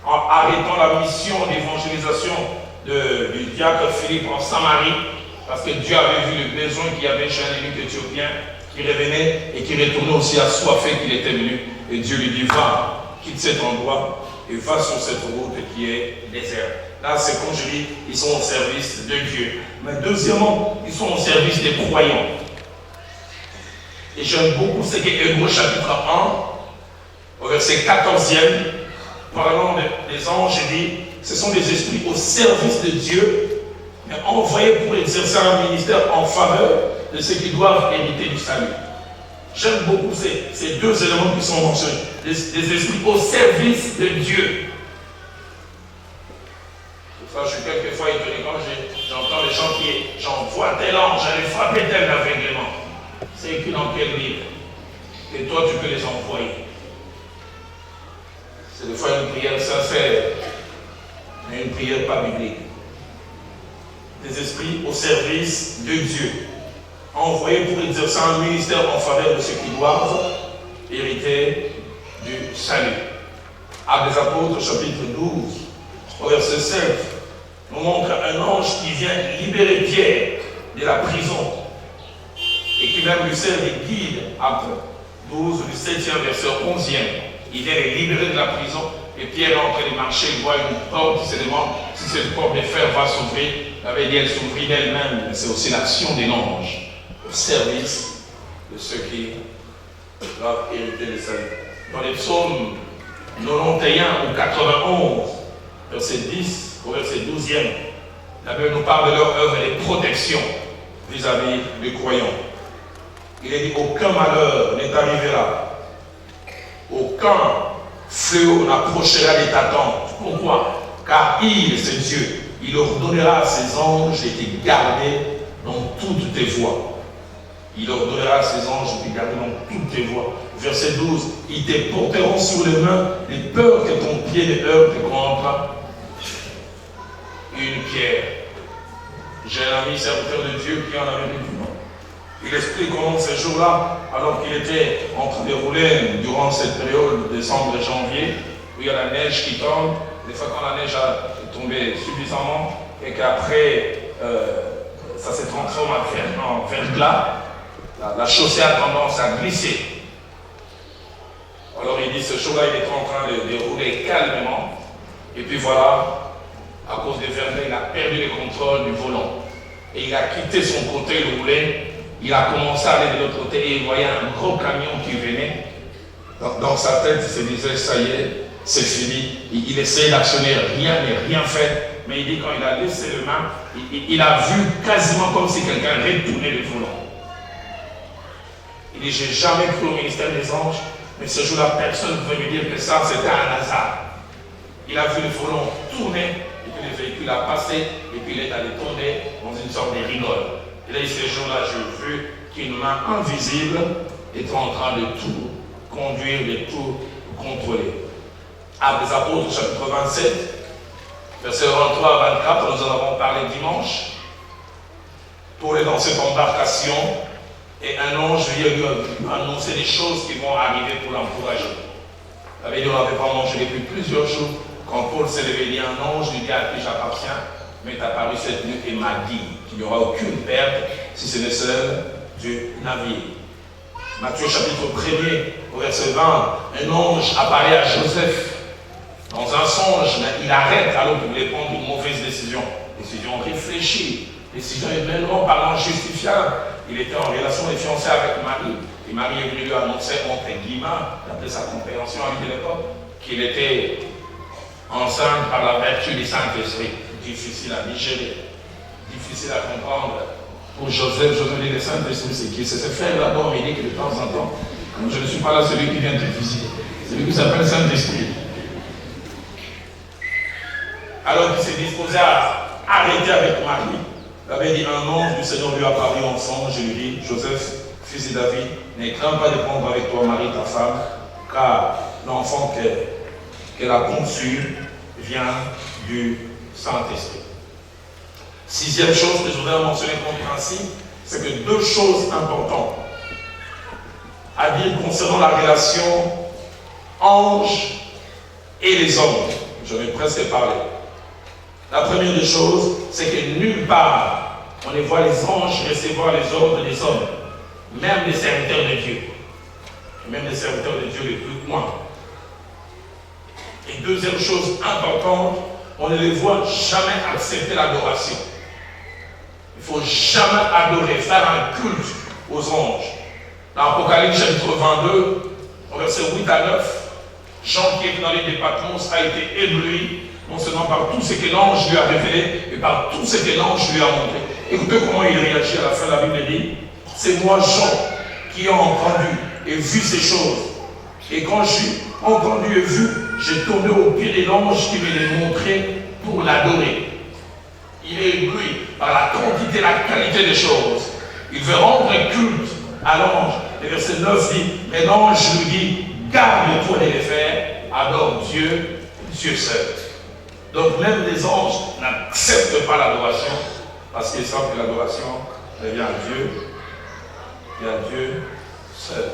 en arrêtant la mission d'évangélisation du diacre Philippe en Samarie, parce que Dieu avait vu le besoin qu'il y avait chez un eunuque éthiopien qui revenait et qui retournait aussi assoiffé qu'il était venu. Et Dieu lui dit, va, quitte cet endroit et va sur cette route qui est déserte. Là, c'est comme je dis, ils sont au service de Dieu. Mais deuxièmement, ils sont au service des croyants. Et j'aime beaucoup ce que Hébreux chapitre 1, au verset 14e, parlant des anges, dit, ce sont des esprits au service de Dieu, mais envoyés pour exercer un ministère en faveur de ceux qui doivent hériter du salut. J'aime beaucoup ces deux éléments qui sont mentionnés. Des esprits au service de Dieu. Pour ça, je suis quelquefois étonné quand j'entends les gens qui j'envoie tel ange, j'allais frapper tel aveuglement. C'est écrit dans quel livre? Et toi, tu peux les envoyer. C'est des fois une prière sincère, mais une prière pas biblique. Des esprits au service de Dieu, envoyés pour exercer un ministère en faveur de ceux qui doivent hériter du salut. Actes des Apôtres, chapitre 12, au verset 7, nous montre un ange qui vient libérer Pierre de la prison et qui même lui sert de guide. Actes 12, du 7e verset 11e. Il vient les libérer de la prison et Pierre est en train de marcher, il voit une porte, il se demande si cette porte de fer va s'ouvrir. Il avait dit elle s'ouvrit d'elle-même, mais c'est aussi l'action de l'ange au service de ceux qui doivent hériter le salut. Dans les psaumes 91 ou 91, verset 10 au verset 12e, la Bible nous parle de leur œuvre et de protection vis-à-vis des croyants. Il est dit aucun malheur n'est arrivé là. Aucun fléau n'approchera de ta tente. Pourquoi? Car il, c'est Dieu, il ordonnera à ses anges de te garder dans toutes tes voies. Il ordonnera à ses anges de te garder dans toutes tes voies. Verset 12, ils te porteront sur les mains de peur que ton pied ne heurte contre une pierre. J'ai un ami serviteur de Dieu qui en avait dit du nom. Il explique comment ce jour-là, alors qu'il était en train de rouler durant cette période de décembre et janvier, où il y a la neige qui tombe, des fois quand la neige a tombé suffisamment et qu'après ça se transforme en verglas, la chaussée a tendance à glisser. Alors il dit ce jour-là, il était en train de rouler calmement, et puis voilà, à cause des verglas, il a perdu le contrôle du volant. Et il a quitté son côté, il roulait. Il a commencé à aller de l'autre côté et il voyait un gros camion qui venait. Dans sa tête, il se disait, ça y est, c'est fini. Il essayait d'actionner, rien n'est rien fait. Mais il dit, quand il a laissé le main, il a vu quasiment comme si quelqu'un retournait le volant. Il dit, j'ai jamais cru au ministère des anges, mais ce jour-là, personne ne pouvait lui dire que ça, c'était un hasard. Il a vu le volant tourner, et puis le véhicule a passé, et puis il est allé tourner dans une sorte de rigole. Et là, ce jour-là, j'ai vu qu'une main invisible était en train de tout conduire, de tout contrôler. Actes des Apôtres, chapitre 27, versets 23 à 24, nous en avons parlé dimanche. Paul est dans cette embarcation et un ange vient lui annoncer des choses qui vont arriver pour l'encourager. La veille, on n'avait pas mangé depuis plusieurs jours. Quand Paul s'est levé, il y a un ange, lui dit à qui j'appartiens, mais est apparu cette nuit et m'a dit qu'il n'y aura aucune perte si ce n'est celle du navire. Matthieu chapitre 1er, au verset 20, un ange apparaît à Joseph dans un songe, il arrête alors qu'il voulait prendre une mauvaise décision. Décision réfléchie, décision humainement parlant justifiable. Il était en relation de fiancé avec Marie. Et Marie est venue lui annoncer, entre guillemets, d'après sa compréhension à lui de l'époque, qu'il était enceinte par la vertu du Saint-Esprit. Difficile à digérer, difficile à comprendre. Pour Joseph dit le Saint-Esprit, c'est qui? C'est ce frère là-bas, il dit que de temps en temps, comme je ne suis pas là, celui qui vient te visiter. Celui qui s'appelle Saint-Esprit. Alors qu'il s'est disposé à arrêter avec Marie, il avait dit, un ange du Seigneur lui a parlé en songe, je lui dis, Joseph, fils de David, ne crains pas de prendre avec toi Marie, ta femme, car l'enfant qu'elle a conçu vient du Saint-Esprit. Sixième chose que je voudrais mentionner comme principe, c'est que deux choses importantes à dire concernant la relation ange et les hommes. J'en ai presque parlé. La première des choses, c'est que nulle part on ne voit les anges recevoir les ordres des hommes, même les serviteurs de Dieu. Même les serviteurs de Dieu les plus loin. Et deuxième chose importante, on ne les voit jamais accepter l'adoration. Il ne faut jamais adorer, faire un culte aux anges. Dans Apocalypse chapitre 22, au verset 8 à 9, Jean qui est dans les Patmos a été ébloui, non seulement par tout ce que l'ange lui a révélé, mais par tout ce que l'ange lui a montré. Écoutez comment il réagit à la fin, la Bible dit, c'est moi Jean qui ai entendu et vu ces choses. Et quand j'ai entendu et vu, j'ai tombé au pied de l'ange qui me les montrait pour l'adorer. Il est ébloui par la quantité et la qualité des choses. Il veut rendre culte à l'ange. Le verset 9 dit, mais l'ange lui dit, garde-toi de les faire, adore Dieu, Dieu seul. Donc même les anges n'acceptent pas l'adoration, parce qu'ils savent que l'adoration revient à Dieu, et à Dieu seul.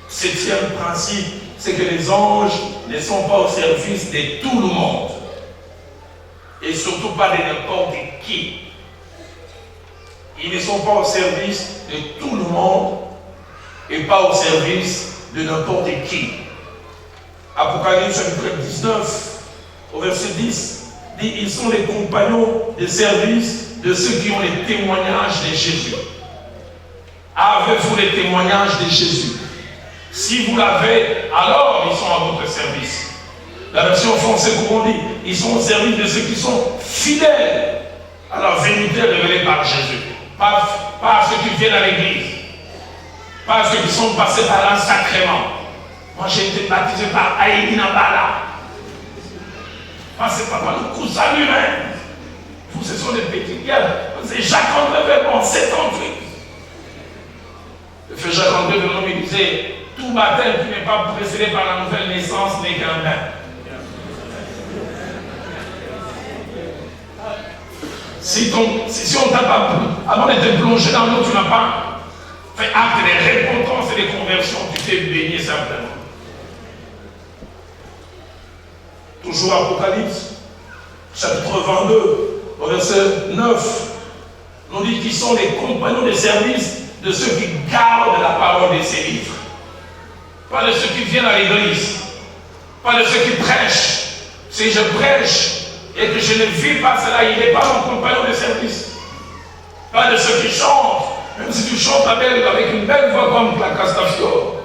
Septième principe, c'est que les anges ne sont pas au service de tout le monde. Et surtout pas de n'importe qui. Ils ne sont pas au service de tout le monde et pas au service de n'importe qui. Apocalypse chapitre 19, au verset 10, dit, ils sont les compagnons de service de ceux qui ont les témoignages de Jésus. Avez-vous les témoignages de Jésus? Si vous l'avez, alors ils sont à votre service. La version française courant dit, ils sont au service de ceux qui sont fidèles à la vérité révélée par Jésus. Pas ceux qui viennent à l'église. Pas ceux qui sont passés par un sacrement. Moi j'ai été baptisé par Aïdi Nabala. Passé par le coup salut même. Vous, ce sont des petites gueules. C'est Jacques-André Vernon, 78. Le frère Jacques-André Vernon me disait, tout baptême qui n'est pas précédé par la nouvelle naissance n'est qu'un bain. Si on t'a pas, avant d'être plongé dans l'eau, tu n'as pas fait acte de repentance et de conversion, tu t'es baigné simplement. Toujours Apocalypse, chapitre 22, au verset 9, on dit qu'ils sont les compagnons de service de ceux qui gardent la parole de ces livres. Pas de ceux qui viennent à l'église, pas de ceux qui prêchent. Si je prêche et que je ne vis pas cela, il n'est pas mon compagnon de service. Pas de ceux qui chantent, même si tu chantes avec une belle voix comme la Castafiore.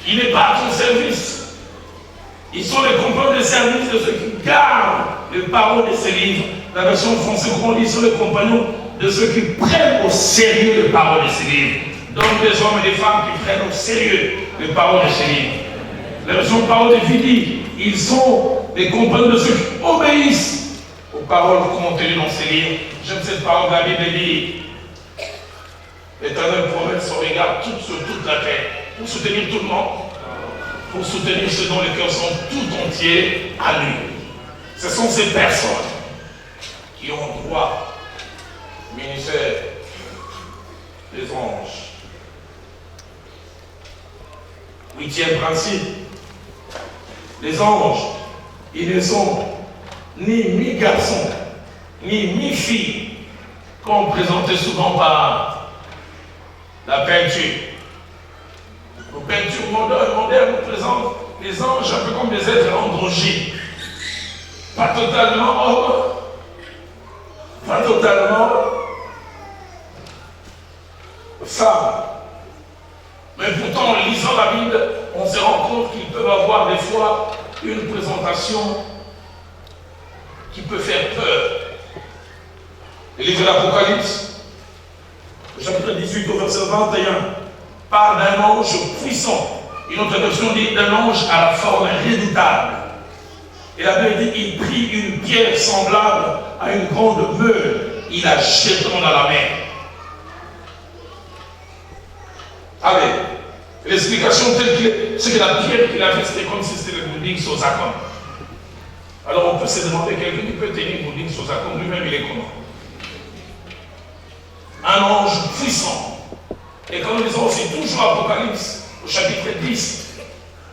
Il n'est pas à ton service. Ils sont les compagnons de service de ceux qui gardent les paroles de ces livres. La version française, on dit, sont les compagnons de ceux qui prennent au sérieux les paroles de ces livres. Donc des hommes et des femmes qui prennent au sérieux les paroles de ces livres. La version parole de Vidi, ils sont les compagnons de ceux qui obéissent aux paroles contenues dans ces livres. J'aime cette parole de la Bible dit, l'Éternel promène son regard sur toute la terre pour soutenir tout le monde, pour soutenir ceux dont les cœurs sont tout entiers à lui. Ce sont ces personnes qui ont droit au ministère des anges. Huitième principe, les anges, ils ne sont ni mi-garçons, ni mi-filles, comme présenté souvent par la peinture. Nos peintures modernes nous présentent les anges un peu comme des êtres androgynes. Pas totalement homme, pas totalement femme. Mais pourtant, en lisant la Bible, on se rend compte qu'ils peuvent avoir des fois une présentation qui peut faire peur. Le livre de l'Apocalypse, chapitre 18 au verset 21, parle d'un ange puissant. Une autre version dit d'un ange à la forme redoutable. Et la Bible dit il prit une pierre semblable à une grande meule, il la jetant dans la mer. Allez, l'explication telle que c'est que la pierre qu'il avait, c'était comme si c'était le boudding Sosakon. Alors on peut se demander, quelqu'un qui peut tenir boudding Sosakon, lui-même il est comment? Un ange puissant. Et quand nous lisons aussi toujours Apocalypse, au chapitre 10,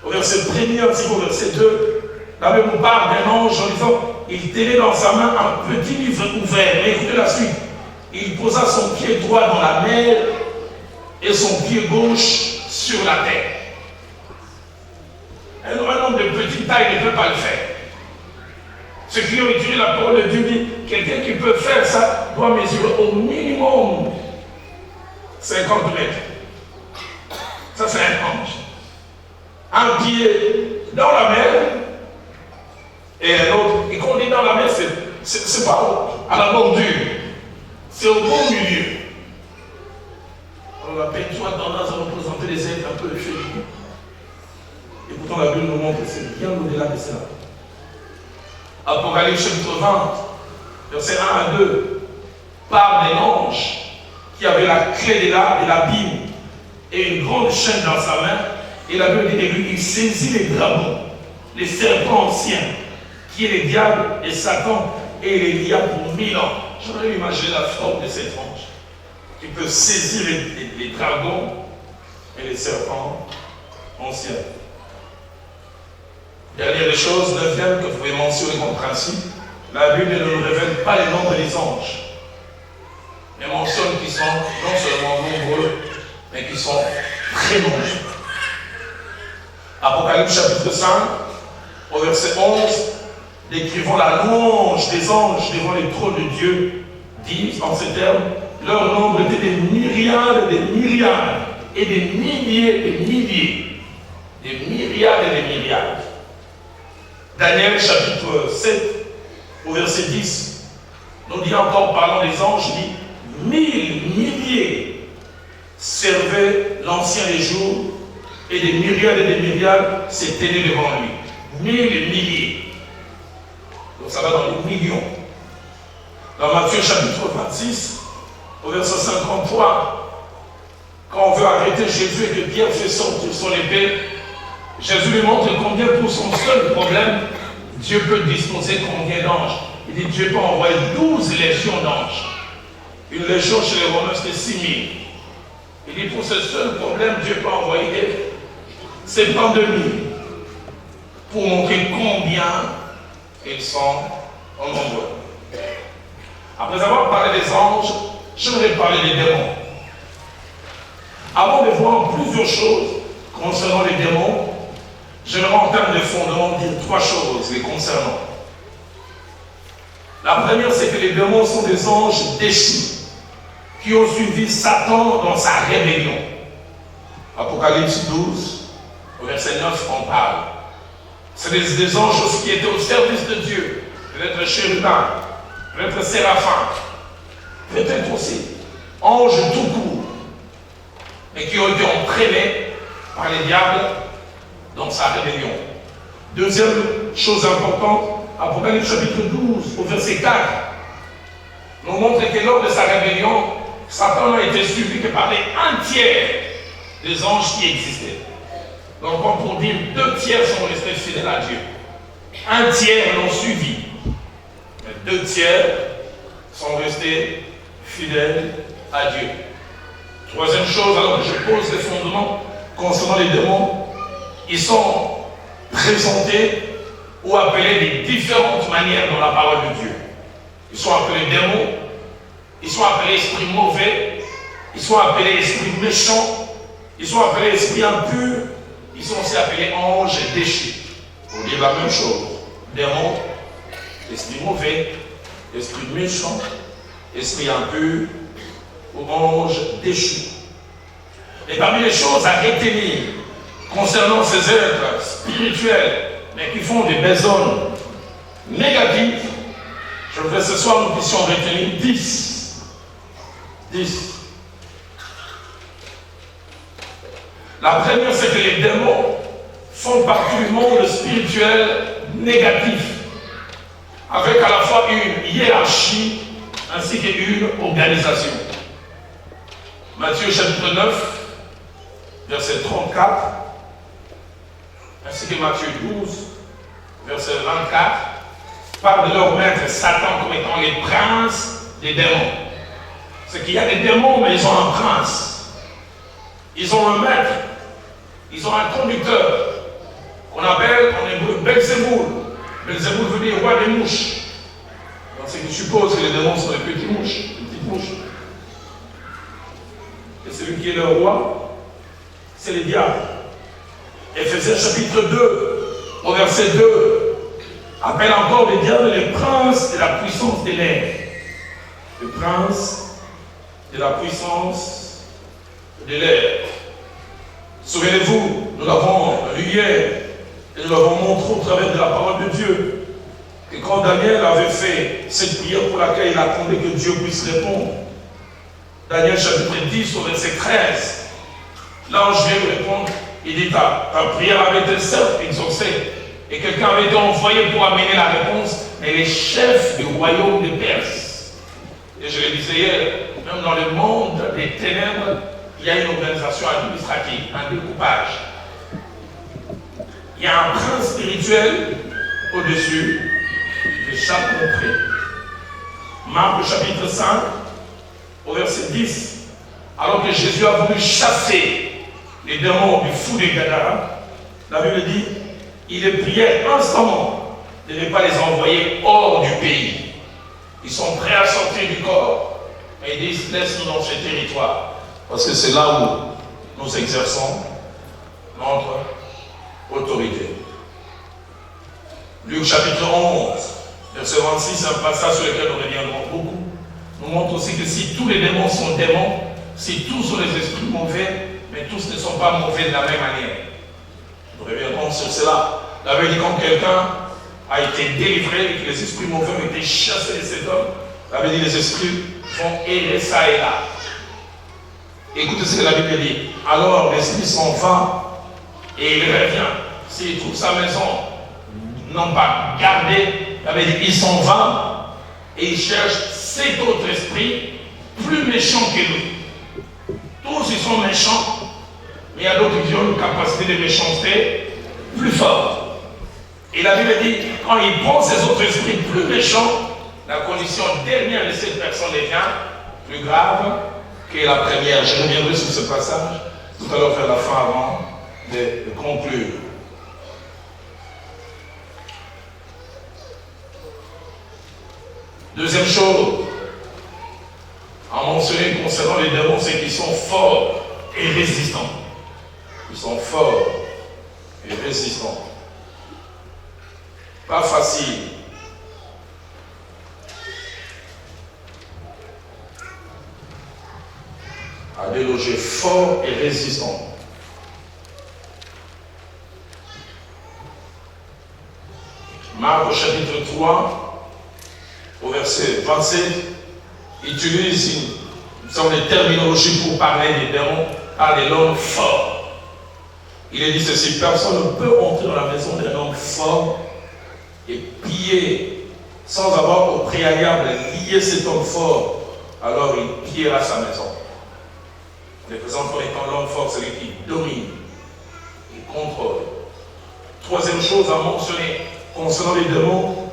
au verset 1er ainsi qu'au verset 2, la Bible nous parle d'un ange en disant, il tenait dans sa main un petit livre ouvert. Mais écoutez la suite. Il posa son pied droit dans la mer et son pied gauche sur la terre. Un homme de petite taille ne peut pas le faire. Ceux qui ont étudié la parole de Dieu dit, quelqu'un qui peut faire ça doit mesurer au minimum 50 mètres. Ça c'est un ange. Un pied dans la mer et un autre. Et quand on dit dans la mer, c'est pas à la bordure. C'est au bon milieu. Alors la peinture a tendance à représenter les êtres un peu féminins. Et pourtant la Bible nous montre que c'est bien au-delà de cela. Apocalypse chapitre 20, versets 1 à 2, parle d'un ange qui avait la clé de l'abîme et une grande chaîne dans sa main. Et la Bible dit de lui, il saisit les dragons, les serpents anciens, qui est le diable et Satan, et il les lia pour 1000 ans. J'aurais imaginé la forme de cet ange, qui peut saisir les dragons et les serpents anciens. Dernière chose, neuvième, que vous pouvez mentionner comme principe, la Bible ne nous révèle pas les nombres des anges, mais mentionne qu'ils sont non seulement nombreux, mais qu'ils sont très nombreux. Apocalypse chapitre 5, au verset 11, décrivant la louange des anges devant les trônes de Dieu, dit en ces termes, leur nombre était des myriades, des myriades, et des milliers, des milliers, des myriades et des myriades. Daniel chapitre 7, au verset 10, nous dit encore, parlant des anges, dit 1000 milliers servaient l'ancien des jours, et des myriades se tenaient devant lui. 1000 milliers. Donc ça va dans les millions. Dans Matthieu chapitre 26, au verset 53, quand on veut arrêter Jésus et que Pierre fait sortir son épée, Jésus lui montre combien pour son seul problème, Dieu peut disposer combien d'anges. Il dit Dieu peut envoyer 12 légions d'anges. Une légion chez les Romains c'était 6000. Il dit pour ce seul problème, Dieu peut envoyer 72 000 pour montrer combien ils sont en nombre. Après avoir parlé des anges, j'aimerais parler des démons. Avant de voir plusieurs choses concernant les démons, j'aimerais en termes de fondement dire 3 choses les concernant. La première, c'est que les démons sont des anges déchus qui ont suivi Satan dans sa rébellion. Apocalypse 12, au verset 9, on parle. C'est des anges qui étaient au service de Dieu, peut-être chérubins, peut-être séraphins, peut-être aussi anges tout court, mais qui ont été entraînés par les diables dans sa rébellion. Deuxième chose importante, Apocalypse chapitre 12, au verset 4, nous montre que lors de sa rébellion, Satan n'a été suivi que par les 1/3 des anges qui existaient. Donc, comme pour dire, 2/3 sont restés fidèles à Dieu. 1/3 l'ont suivi. Mais 2/3 sont restés fidèles à Dieu. Troisième chose, alors que je pose les fondements concernant les démons, ils sont présentés ou appelés de différentes manières dans la parole de Dieu. Ils sont appelés démons, ils sont appelés esprits mauvais, ils sont appelés esprits méchants, ils sont appelés esprits impurs, Ils sont aussi appelés anges déchus. Pour dire la même chose. Démons, esprit mauvais, esprit méchant, esprit impur ou ange déchu. Et parmi les choses à retenir concernant ces êtres spirituels, mais qui font des besognes négatives, je voudrais ce soir nous puissions retenir 10. 10. La première, c'est que les démons font partie du monde spirituel négatif, avec à la fois une hiérarchie ainsi qu'une organisation. Matthieu chapitre 9, verset 34, ainsi que Matthieu 12, verset 24, parle de leur maître Satan comme étant les princes des démons. C'est qu'il y a des démons, mais ils ont un prince. Ils ont un maître. Ils ont un conducteur qu'on appelle en hébreu Belzéboul. Belzéboul veut dire roi des mouches. Donc c'est qu'il suppose que les démons sont des petites mouches. Et celui qui est le roi, c'est le diable. Éphésiens chapitre 2, au verset 2, appelle encore le diable les princes de la puissance des l'air. Le prince de la puissance de l'air. Souvenez-vous, nous l'avons lu hier et nous l'avons montré au travers de la parole de Dieu que quand Daniel avait fait cette prière pour laquelle il attendait que Dieu puisse répondre, Daniel chapitre 10 au verset 13, l'ange vient lui répondre, il dit ta prière avait été certes exaucée et quelqu'un avait été envoyé pour amener la réponse, mais les chefs du royaume de Perse. Et je le disais hier, même dans le monde des ténèbres, il y a une organisation administrative, un découpage. Il y a un prince spirituel au-dessus de chaque contrée. Marc chapitre 5, au verset 10, alors que Jésus a voulu chasser les démons du fou des Gadara, la Bible dit, il les priait instamment de ne pas les envoyer hors du pays. Ils sont prêts à sortir du corps, mais ils disent, laisse-nous dans ce territoire. Parce que c'est là où nous exerçons notre autorité. Luc chapitre 11, verset 26, un passage sur lequel nous reviendrons beaucoup, nous montre aussi que si tous les démons sont démons, si tous sont des esprits mauvais, mais tous ne sont pas mauvais de la même manière. Nous reviendrons sur cela. La Bible dit quand quelqu'un a été délivré et que les esprits mauvais ont été chassés de cet homme, la Bible dit les esprits vont errer ça et là. Écoutez ce que la Bible dit. Alors l'esprit s'en va et il revient. S'il trouve sa maison non pas gardée, la Bible dit il s'en va et il cherche 7 autres esprits plus méchants que lui. Tous ils sont méchants, mais il y a d'autres qui ont une capacité de méchanceté plus forte. Et la Bible dit, quand il prend ces autres esprits plus méchants, la condition dernière de cette personne devient plus grave que la première. Je reviendrai sur ce passage tout à l'heure vers la fin avant de conclure. Deuxième chose à mentionner concernant les démons, c'est qu'ils sont forts et résistants. Ils sont forts et résistants. Pas facile. À déloger, fort et résistant. Marc au chapitre 3, au verset 27, utilise une terminologie pour parler des démons, parler de l'homme fort. Il est dit ceci, personne ne peut entrer dans la maison d'un homme fort et piller sans avoir au préalable lié cet homme fort, alors il pillera sa maison. On les présente comme étant l'homme fort, celui qui domine, qui contrôle. Troisième chose à mentionner concernant les démons,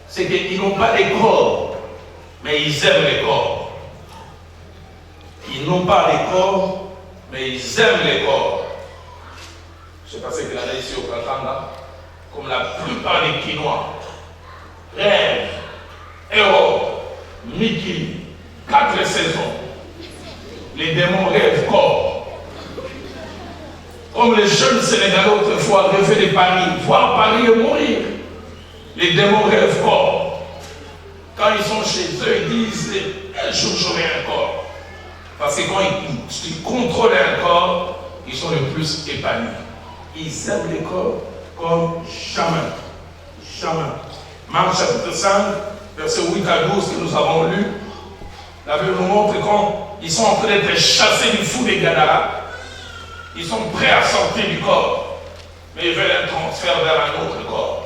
c'est qu'ils n'ont pas les corps, mais ils aiment les corps. Ils n'ont pas les corps, mais ils aiment les corps. Je ne sais pas ce qu'il a ici au Katanga, comme la plupart des Quinois, rêvent, héros, Mickey, 4 saisons. Les démons rêvent corps. Comme les jeunes Sénégalais autrefois rêvaient de Paris, voir Paris et mourir. Les démons rêvent fort. Quand ils sont chez eux, ils disent un jour j'aurai un corps. Parce que quand ils contrôlent un corps, ils sont le plus épanouis. Ils aiment les corps comme jamais. Jamais. Marc chapitre 5, verset 8 à 12 que nous avons lu. La Bible nous montre quand ils sont en train d'être chassés du fou des Gadara. Ils sont prêts à sortir du corps. Mais ils veulent un transfert vers un autre corps.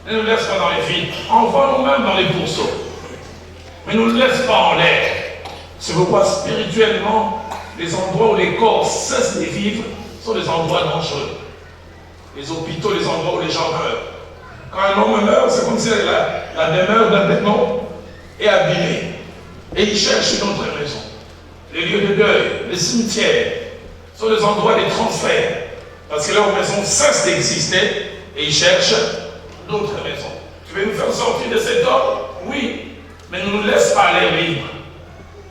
Ne nous laisse pas dans les vides. Envoie nous-mêmes dans les pourceaux. Mais ne nous laisse pas en l'air. C'est pourquoi spirituellement, les endroits où les corps cessent de vivre sont des endroits dangereux. Les hôpitaux, les endroits où les gens meurent. Quand un homme meurt, c'est comme si la demeure d'un démon est abîmée. Et il cherche une autre maison. Les lieux de deuil, les cimetières, sont des endroits de transfert. Parce que leur maison cesse d'exister et ils cherchent d'autres maisons. Tu veux nous faire sortir de cet ordre? Oui, mais ne nous laisse pas aller libre.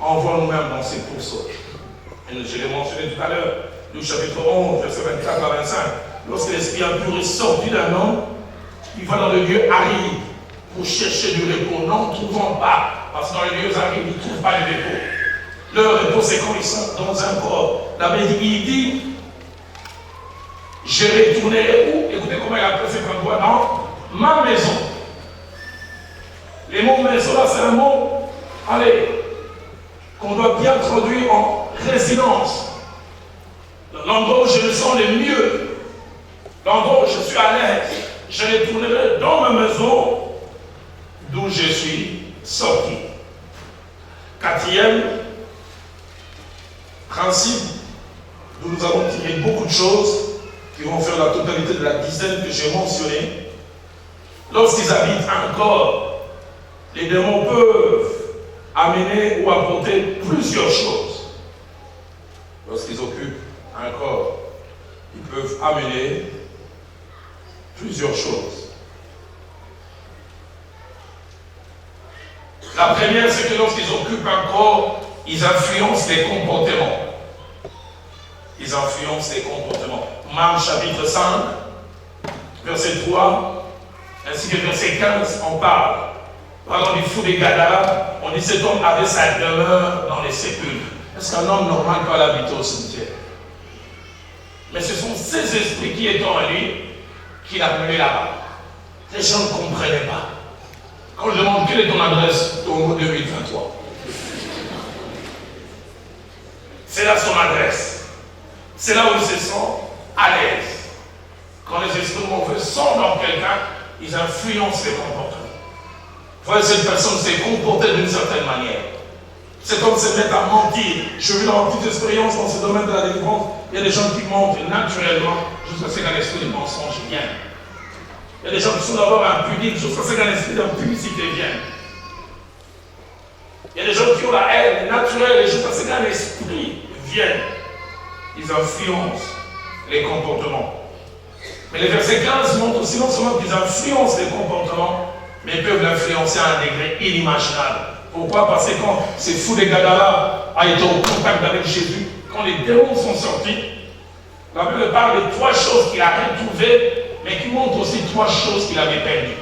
Envoie nous-mêmes dans ces pourceaux. Et je l'ai mentionné tout à l'heure, Luc chapitre 11, verset 24 à 25. Lorsque l'esprit impur est sorti d'un homme, il va dans le lieu aride pour chercher du repos, n'en trouvant pas. Parce que dans les lieux arides, ils ne trouvent pas de repos. Leur repos, c'est quand ils sont dans un corps. La Bible, il dit, je retournerai où? Écoutez comment il a appelé cet endroit, dans ma maison. Les mots maison, là, c'est un mot, allez, qu'on doit bien traduire en résidence. L'endroit où je me sens le mieux, l'endroit où je suis à l'aise, je retournerai dans ma maison d'où je suis sorti. Quatrième principe, d'où nous avons tiré beaucoup de choses qui vont faire la totalité de la dizaine que j'ai mentionnée. Lorsqu'ils habitent un corps, les démons peuvent amener ou apporter plusieurs choses. Lorsqu'ils occupent un corps, ils peuvent amener plusieurs choses. La première, c'est que lorsqu'ils occupent un corps, ils influencent les comportements. Ils influencent les comportements. Marc chapitre 5, verset 3, ainsi que verset 15, on parle. Parlant du fou des Gadara, on dit cet homme avait sa demeure dans les sépulcres. Est-ce qu'un homme normal peut aller habiter au cimetière? Mais ce sont ces esprits qui étaient en lui qui l'a mené là-bas. Les gens ne comprenaient pas. Quand je demande quelle est ton adresse, Togo 2023. C'est là son adresse. C'est là où il se sent à l'aise. Quand les esprits mauvais sont dans quelqu'un, ils influencent les comportements. Voyez, cette personne s'est comportée d'une certaine manière. C'est comme se mettre à mentir. Je vis dans ma petite expérience dans ce domaine de la délivrance. Il y a des gens qui mentent naturellement jusqu'à ce qu'un esprit de mensonge vienne. Il y a des gens qui sont d'abord impudiques jusqu'à ce qu'un esprit d'impudicité vienne. Il y a des gens qui ont la haine naturelle et jusqu'à ce qu'un esprit vienne. Ils influencent les comportements. Mais le verset 15 montre aussi non seulement qu'ils influencent les comportements, mais ils peuvent l'influencer à un degré inimaginable. Pourquoi? Parce que quand ce fou des Gadara a été au contact avec Jésus, quand les démons sont sortis, la Bible parle de 3 choses qu'il a retrouvées, mais qui montrent aussi 3 choses qu'il avait perdues.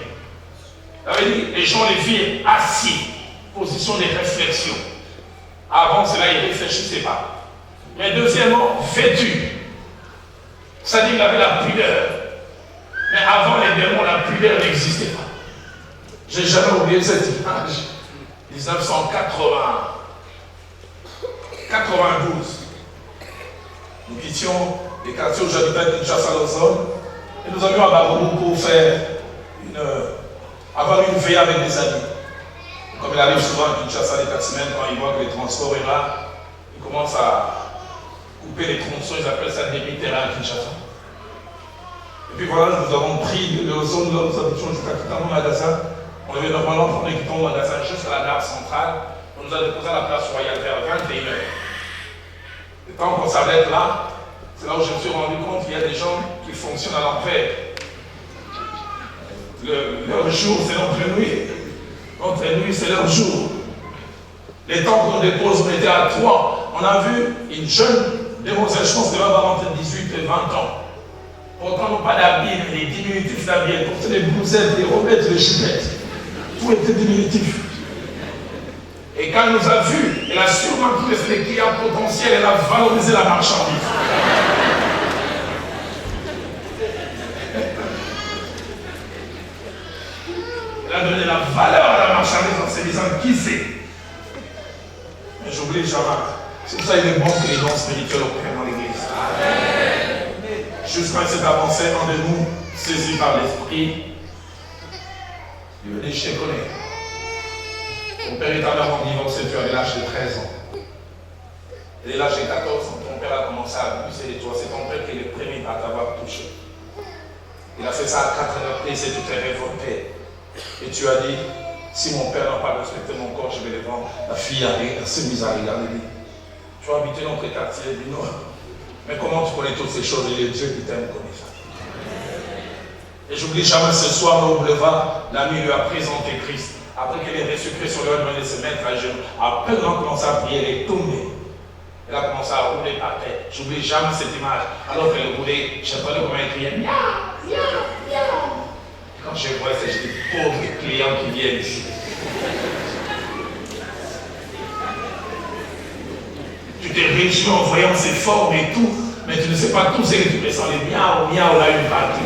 Ça veut dire, les gens les virent assis, position de réflexion. Avant cela, ils ne réfléchissaient pas. Mais deuxièmement, vêtus. C'est-à-dire qu'il avait la pudeur. Mais avant les démons, la pudeur n'existait pas. Je n'ai jamais oublié cette image. 1992. Nous quittions les quartiers où j'habitais à Kinshasa, et nous allions à Baroudou pour faire avoir une veille avec des amis. Comme il arrive souvent à Kinshasa, les 4 semaines, quand ils voient que les transports sont là, ils commencent à couper les tronçons, ils appellent ça demi-terrain à Kinshasa. Et puis voilà, nous avons pris le zone où nous habitions jusqu'à Kitano Magasin. On avait normalement prendre le Kitano Magasin jusqu'à la gare centrale. On nous a déposé à la place royale vers 21h. Et tant qu'on s'arrête là, c'est là où je me suis rendu compte qu'il y a des gens qui fonctionnent à l'envers. Leur jour, c'est notre nuit. Notre nuit, c'est leur jour. Les temps qu'on dépose, on était à 3. On a vu une jeune je pense qu'il va avoir entre 18 et 20 ans. Pourtant, non pas d'habits, mais des diminutifs d'habits. Elle portait les blousettes, les robettes, les chupettes. Tout était diminutif. Et quand elle nous a vus, elle a sûrement trouvé les clients potentiels, elle a valorisé la marchandise. Elle a donné la valeur à la marchandise en se disant qui c'est. Mais j'oublie jamais. C'est pour ça qu'il est bon que les dons spirituels opèrent dans l'église. Jusqu'à cette avancée, un de nous, saisi par l'esprit, il veut dire, je te connais. Ton père est alors divorcé, tu avais l'âge de 13 ans. Dès l'âge de 14 ans, ton père a commencé à abuser de toi. C'est ton père qui est le premier à t'avoir touché. Il a fait ça à 4 reprises et tu t'es révolté. Et tu as dit, si mon père n'a pas respecté mon corps, je vais le vendre. La fille s'est mise à regarder. Tu as habité notre quartier, il dit non. Mais comment tu connais toutes ces choses? Il est Dieu qui t'aime comme ça. Et j'oublie jamais ce soir au boulevard, l'ami lui a présenté Christ. Après qu'elle est reçue Christ, on lui a demandé de se mettre à genoux. Après qu'on a commencé à prier, elle est tombée. Elle a commencé à rouler par terre. J'oublie jamais cette image. Alors qu'elle roulait, j'entendais comment elle criait miaou, miaou, miaou. Quand je vois ça, j'ai des pauvres clients qui viennent ici. Tu te réjouis en voyant ses formes et tout, mais tu ne sais pas tout ce que tu ressens. Les miaou, miaou, là, une partie.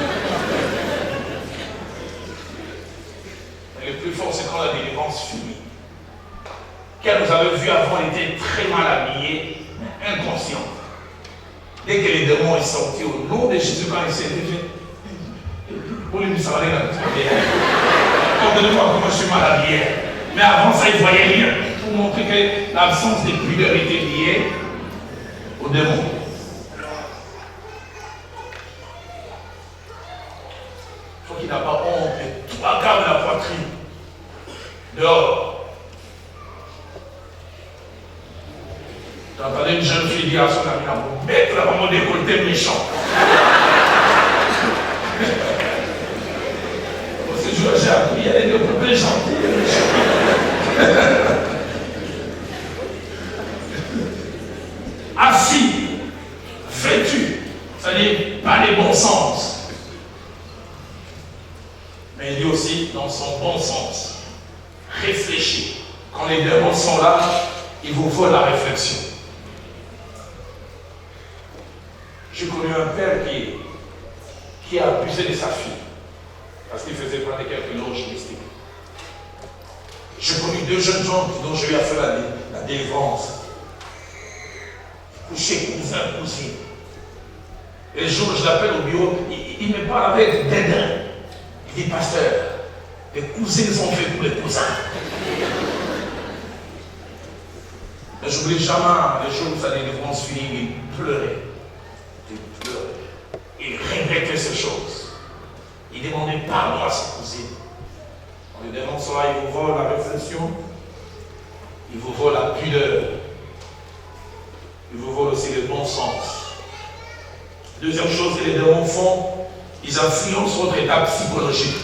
Mais le plus fort, c'est quand la délivrance finit. Qu'elle nous avait vu avant, elle était très mal habillée, mais inconsciente. Dès que les démons sont sortis au nom de Jésus, quand il s'est levé, pour lui, ça allait là. Pardonnez-moi comment je suis mal habillé. Mais avant ça, il ne voyait rien. Pour montrer que l'absence de pudeur était liée au démon. Il faut qu'il n'a pas honte et 3 quarts de la poitrine. Dehors. J'entendais une jeune fille dire à son ami, là, mettre là mon décolleté méchant. J'ai appris, il y a des développés gentils. Assis, vêtu, c'est-à-dire pas les bons sens. Mais il dit aussi dans son bon sens. Réfléchis. Quand les démons sont là, ils vous volent la réflexion. J'ai connu un père qui a abusé de sa fille. Parce qu'il faisait prendre quelques loges mystiques. J'ai connu 2 jeunes gens dont je lui ai fait la délivrance. Coucher cousin, cousine. Et le jour où je l'appelle au bureau, il me parle avec dédain. Il dit, pasteur, les cousines sont faites pour les cousins. Mais je n'oublie jamais les jours où sa délivrance finit, il pleurait. Il pleurait. Il regrettait ces choses. Il demandait pardon à ses cousines. En lui dénonçant cela, il vous vole la réflexion, il vous vole la pudeur, il vous vole aussi le bon sens. Deuxième chose que les démons font, ils influencent votre état psychologique.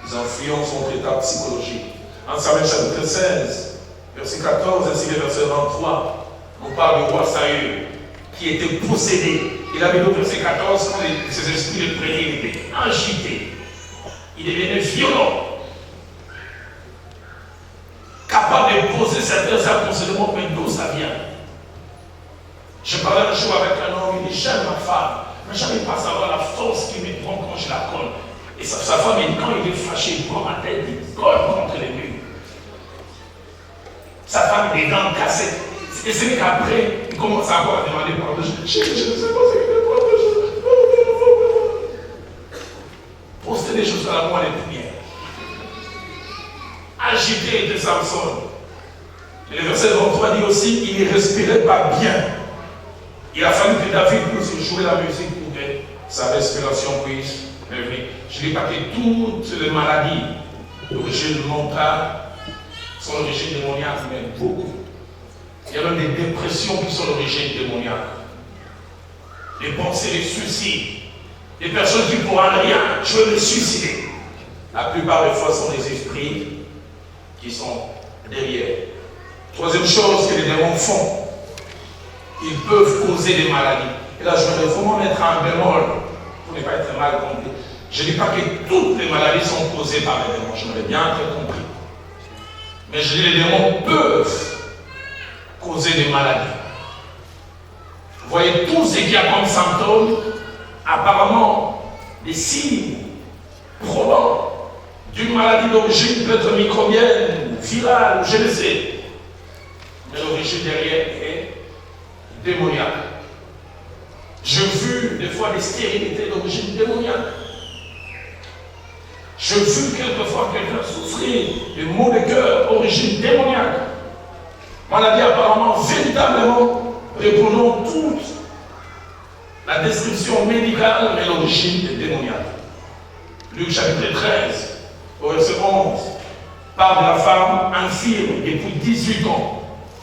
Ils influencent votre état psychologique. En Samuel chapitre 16, verset 14 ainsi que verset 23, on parle du roi Saül qui était possédé. Il avait dit au verset 14, quand ses esprits le prenaient, il était agité. Il devenait violent. Capable de poser certains actes, mais d'où ça vient. Je parlais un jour avec un homme, il dit, j'aime ma femme, mais je n'arrive pas à savoir la force qui me prend quand je la colle. Et sa femme, quand il est fâché, il prend ma tête, il colle contre les murs. Sa femme, il est dans le cassette. Et c'est qu'après, il commence à avoir à demander pardon. Je ne sais pas ce qu'il est pardon. Poster des choses à la moelle des prières. Agité de Samson. Et le verset 23 dit aussi, il ne respirait pas bien. Il a fallu que David puisse jouer la musique pour que sa respiration puisse revenir. Je dis pas que toutes les maladies d'origine mentale sont d'origine démoniaque, mais beaucoup. Il y a même des dépressions qui sont d'origine démoniaque. Des pensées de suicide. Des personnes qui ne pourront rien, je veux me suicider. La plupart des fois sont des esprits qui sont derrière. Troisième chose que les démons font, ils peuvent causer des maladies. Et là, je voudrais vraiment mettre un bémol pour ne pas être mal compris. Je ne dis pas que toutes les maladies sont causées par les démons, je m'aurais bien très compris. Mais je dis que les démons peuvent causer des maladies. Vous voyez tout ce qu'il y a comme symptômes, apparemment des signes probants d'une maladie d'origine peut-être microbienne, virale, je ne sais. Mais l'origine derrière est démoniaque. J'ai vu des fois des stérilités d'origine démoniaque. J'ai vu quelquefois quelqu'un souffrir de maux de cœur d'origine démoniaque. Maladie apparemment, véritablement, reprenons toute la description médicale, mais l'origine est démoniaque. Luc chapitre 13, au verset 11, parle de la femme infirme depuis 18 ans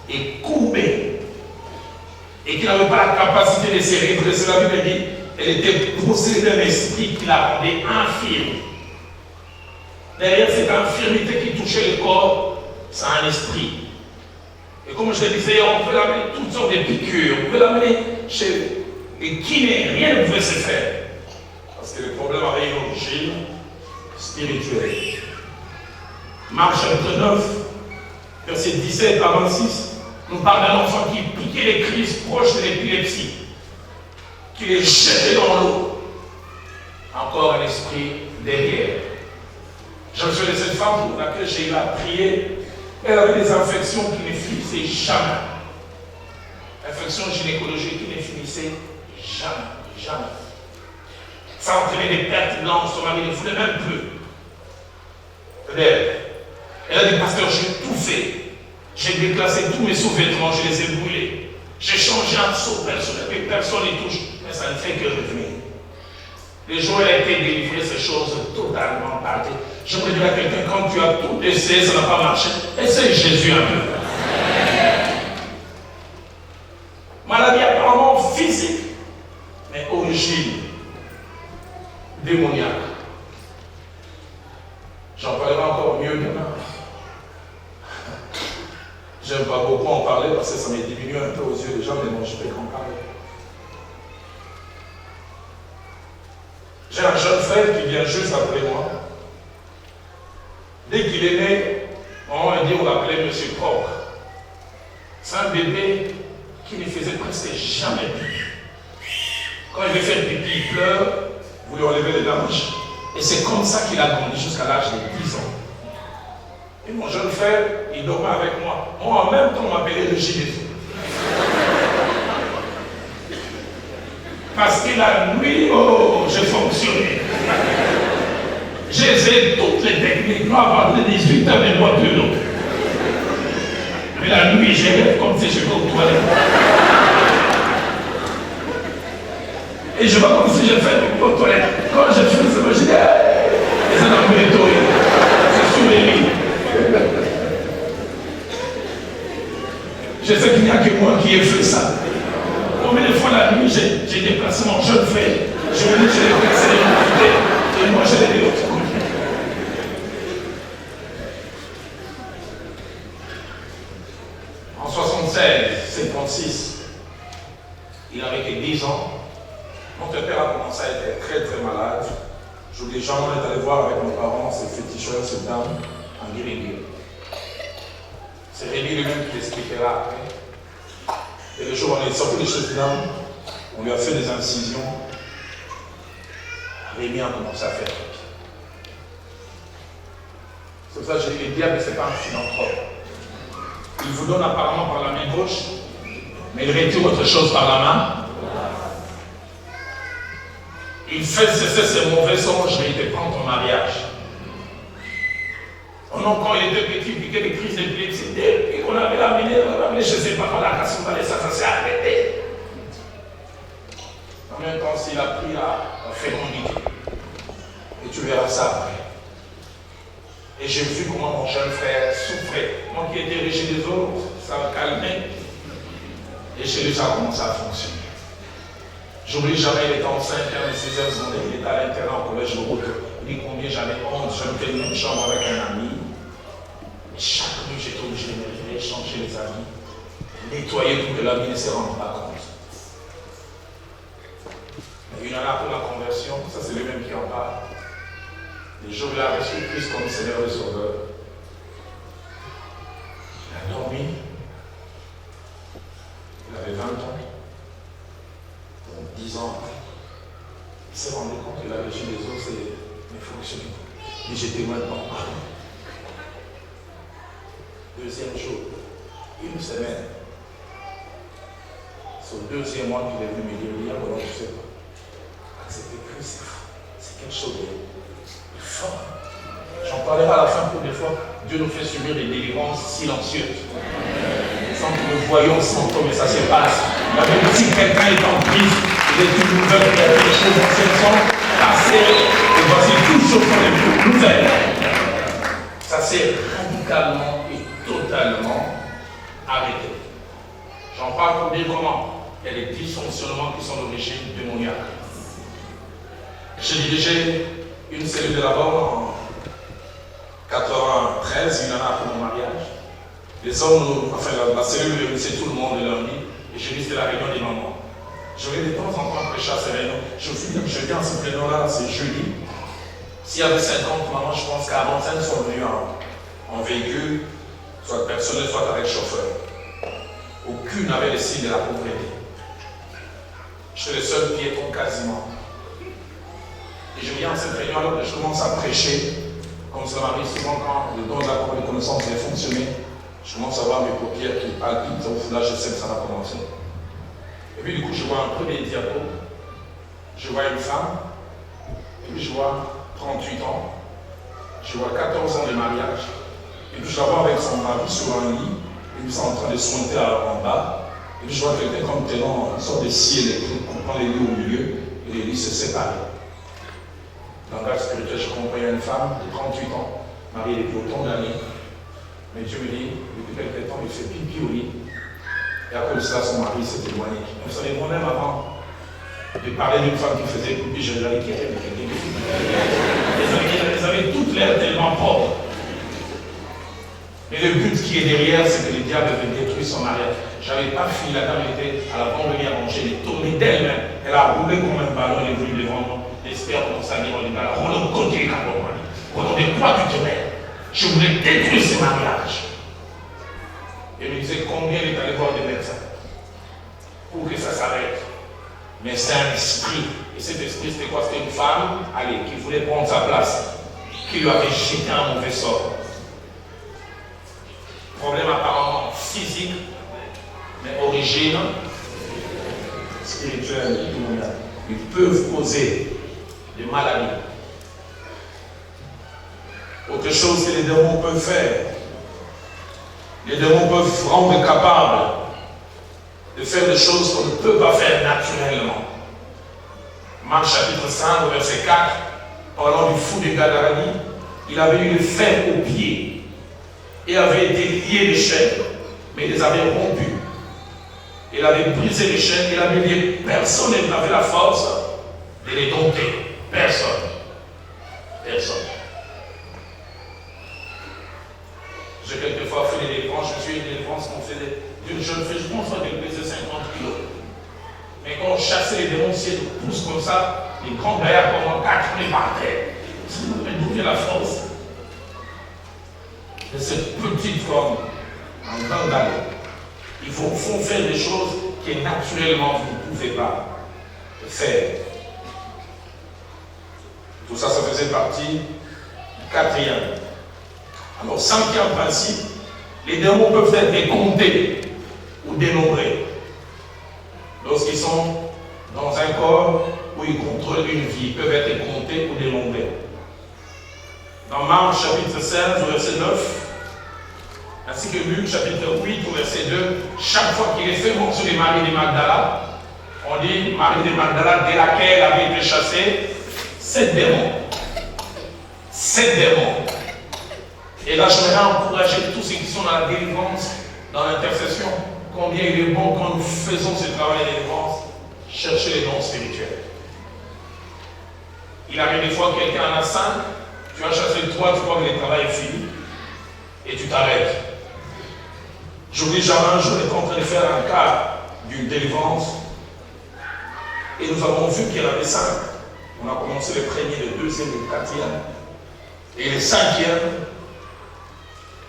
et courbée et qui n'avait pas la capacité de se redresser. La Bible dit elle était possédée d'un esprit qui la rendait infirme. Derrière cette infirmité qui touchait le corps, c'est un esprit. Et comme je le disais, on peut l'amener toutes sortes de piqûres, on peut l'amener chez les kinés, rien ne pouvait se faire. Parce que le problème avait une origine spirituelle. Marc chapitre 9, verset 17 à 26, nous parle d'un enfant qui piquait les crises proches de l'épilepsie, qui les jetait dans l'eau. Encore un esprit derrière. Je me souviens de cette femme pour laquelle j'ai eu à prier. Elle avait des infections qui ne finissaient jamais. Infections gynécologiques qui ne finissaient jamais. Ça entraînait des pertes dans son mari, il ne voulait même plus. Elle a dit, pasteur, j'ai tout fait. J'ai déclassé tous mes sous-vêtements, je les ai brûlés. J'ai changé un seau personnel, mais personne n'y touche. Mais ça ne fait que revenir. Les jours où elle a été délivrée, ces choses totalement parties. Je me dis à quelqu'un, quand tu as tout essayé, ça n'a pas marché, essaye Jésus un peu. Maladie apparemment physique, mais origine démoniaque. J'en parlerai encore mieux demain. J'aime pas beaucoup en parler parce que ça me diminue un peu aux yeux des gens, mais bon, je peux en parler. J'ai un jeune frère qui vient juste après moi. Dès qu'il est né, on a dit, on l'appelait M. Koch. C'est un bébé qui ne faisait presque jamais pipi. Quand il veut faire pipi, il pleure, vous lui enlevez les langes. Et c'est comme ça qu'il a grandi jusqu'à l'âge de 10 ans. Et mon jeune frère, il dormait avec moi. Moi, en même temps, on m'appelait le gilet. Parce que la nuit, oh, j'ai fonctionné. J'ai essayé toutes les techniques. Moi, à partir de 18 ans, mais moi, plus long. Mais la nuit, j'ai rêvé comme si je vais aux toilettes. Et je vois comme si je fais du aux toilettes. Quand je fais ça, je dis, et ça n'a plus étonné. C'est sous les lits. Je sais qu'il n'y a que moi qui ai fait ça. Combien de fois la nuit, j'ai déplacé mon jeune frère. Je venais, je l'ai placé de mon côté. Et moi, je l'ai de l'autre côté. En 76, 56, il avait que 10 ans. Notre père a commencé à être très très malade. Je vous dis, jamais on est allé voir avec mes parents, ces féticheurs, ces dames, en guérilla. C'est Rémi lui-même qui l'expliquera après. Et le jour où on est sorti de chez cette dame, on lui a fait des incisions. Rémi a commencé à faire pipi. C'est pour ça que je dis, le diable, ce n'est pas un philanthrope. Il vous donne apparemment par la main gauche, mais il retire autre chose par la main. Il fait cesser ces mauvais songes et il te prend ton mariage. Oh non, quand il était petit, il piquait des crises d'épilepsie. Depuis qu'on avait l'amené chez ses parents, la casse, ça s'est arrêté. En même temps, s'il a pris la fécondité. Et tu verras ça après. Et j'ai vu comment mon jeune frère souffrait. Moi qui étais riche des autres, ça m'a calmé. Et chez lui, ça a commencé à fonctionner. J'oublie jamais, il était en 5e et 6e secondaire, il était à l'internat au collège de route. Il dit combien j'avais honte, je me fais une chambre avec un ami. Et chaque nuit, j'étais obligé de me réveiller, changer les habits, nettoyer pour que la vie ne se rende pas compte. Mais une année après la conversion, ça c'est lui-même qui en parle. Les jours où il a reçu Christ comme Seigneur et Sauveur, il a dormi. Il avait 20 ans. Donc 10 ans après. Il s'est rendu compte qu'il avait reçu des os et mes fonctions. Et j'étais maintenant. Deuxième jour, une semaine. C'est au deuxième mois qu'il est venu me dire, William, alors je ne sais pas. Accepter Christ, c'est quelque chose de fort. J'en parlerai à la fin pour des fois. Dieu nous fait subir des délivrances silencieuses. Sans que nous voyons sans comment ça se passe. Même si quelqu'un est en crise, il est une nouvelle, il y a des choses anciennes sont passées. Et voici toutes choses sont les nouvelles. Ça s'est radicalement et totalement arrêté. J'en parle pour dire comment il y a des dysfonctionnements qui sont d'origine démoniaque. J'ai dirigé une cellule de là-bas en 93, une année après mon mariage. Les hommes, enfin la cellule réunissait tout le monde le lundi et je lisais la réunion des mamans. Je vais de temps en temps prêcher à ces réunions. Je me suis dit que je viens à ce réunion-là, c'est jeudi. S'il y avait 50 mamans, je pense qu'à 25 sont venues en véhicule, soit personnel, soit avec chauffeur. Aucune n'avait le signe de la pauvreté. J'étais le seul piéton quasiment. Et je viens à cette réunion alors que je commence à prêcher, comme ça m'arrive souvent quand le don de la parole de connaissance vient fonctionner. Je commence à voir mes paupières qui palpitent, là je sais que ça va commencer. Et puis du coup je vois un premier diapo, je vois une femme, et puis je vois 38 ans, je vois 14 ans de mariage, et puis je la vois avec son mari sur un lit, et puis ils sont en train de sointer en bas, et puis je vois quelqu'un comme tenant une sorte de scie électrique, on prend les lits au milieu, et les lits se séparent. Dans le cadre spirituel, je comprends une femme de 38 ans, mariée depuis autant d'années. Mais Dieu me dit, depuis quelques temps, il fait pipi au lit. Et à cause de cela, son mari s'est éloigné. Vous savez, moi-même, avant de parler d'une femme qui faisait pipi, je l'avais dit, elles avaient toutes l'air tellement propres. Mais le but qui est derrière, c'est que le diable veut détruire son mariage. Je n'avais pas fini, la dame était à la venue à manger, elle est tournée d'elle-même. Elle a roulé comme un ballon, elle est venue devant moi. J'espère qu'on s'en ira, on va la rouler au côté, quand on est quoi tu te mets? Je voulais détruire ce mariage. Et il me disait combien il est allé voir des médecins pour que ça s'arrête. Mais c'est un esprit. Et cet esprit, c'était quoi? C'était une femme, allez, qui voulait prendre sa place, qui lui avait jeté un mauvais sort. Problème apparemment physique, mais origine spirituelle. Ils peuvent causer des maladies. Autre chose que les démons peuvent faire. Les démons peuvent rendre capables de faire des choses qu'on ne peut pas faire naturellement. Marc chapitre 5, verset 4, parlant du fou de Gadarani, il avait eu le fer aux pieds et avait été lié les chaînes, mais il les avait rompus. Il avait brisé les chaînes, il avait lié. Personne n'avait la force de les dompter. Personne. Personne. J'ai quelquefois fait des délivrances, je suis une délivrance qu'on faisait d'une jeune fille, je pense qu'elle pesait 50 kilos. Mais quand on chassait les démons, si elles poussent comme ça, les grands gaillards pendant 4 les partaient. Ça nous fait d'où vient la force de cette petite forme en grande allée. Ils font faire des choses que naturellement vous ne pouvez pas faire. Tout ça, ça faisait partie du quatrième. Alors, cinquième principe, les démons peuvent être décomptés ou dénombrés. Lorsqu'ils sont dans un corps où ils contrôlent une vie, ils peuvent être comptés ou dénombrés. Dans Marc chapitre 16, verset 9, ainsi que Luc chapitre 8, verset 2, chaque fois qu'il est fait mention de Marie de Magdala, on dit Marie de Magdala, de laquelle avait été chassée 7 démons. 7 démons. Et là, j'aimerais encourager tous ceux qui sont dans la délivrance, dans l'intercession, combien il est bon quand nous faisons ce travail de délivrance, chercher les dons spirituels. Il arrive des fois quelqu'un en a 5, tu as chassé 3, tu crois que le travail est fini, et tu t'arrêtes. J'oublie jamais un jour, on était en train de faire un cas d'une délivrance. Et nous avons vu qu'il y en avait 5. On a commencé le premier, le deuxième, le quatrième. Et le cinquième.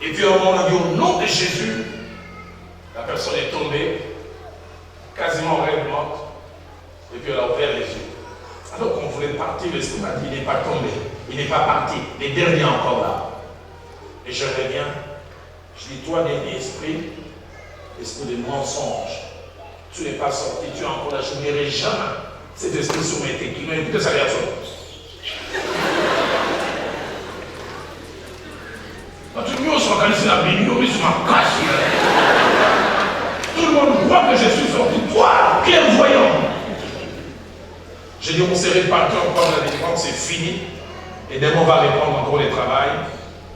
Et puis à un moment, on a dit au nom de Jésus, la personne est tombée, quasiment raide morte. Et puis elle a ouvert les yeux. Alors qu'on voulait partir, l'esprit m'a dit, il n'est pas tombé, il n'est pas parti. Les derniers encore là. Et je reviens. Je dis, toi, dernier esprit de mensonge, tu n'es pas sorti, tu es encore là, je n'irai jamais cet esprit sur mes têtes. Écoutez sa réaction. Quand tu me s'organiser la bénédiction, mais je m'en cache. Tout le monde croit que je suis sorti. Toi, clairvoyant. J'ai dit, on s'est réparti encore la défense, c'est fini. Et demain, on va reprendre encore le travail,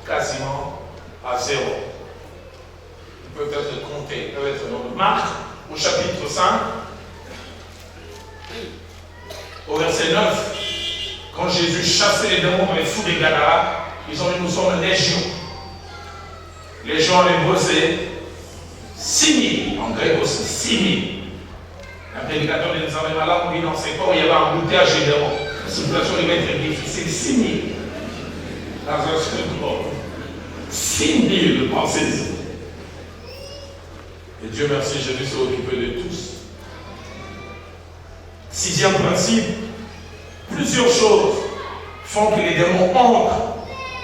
quasiment à 0. Ils peuvent être comptés, ils peuvent être dans Marc, au chapitre 5, au verset 9. Quand Jésus chassait les démons dans les fous des Gadara, ils ont dit, nous sommes légion. Légion en hébreu, c'est 6000. En grec aussi, 6000. Un prédicateur de nous avait malade, on dit dans ses corps, il y avait un embouteillage de démons. La situation devait être difficile. 6000. Dans un seul corps. 6000, pensez-y. Et Dieu merci, Jésus s'est occupé de tous. 6e principe, plusieurs choses font que les démons entrent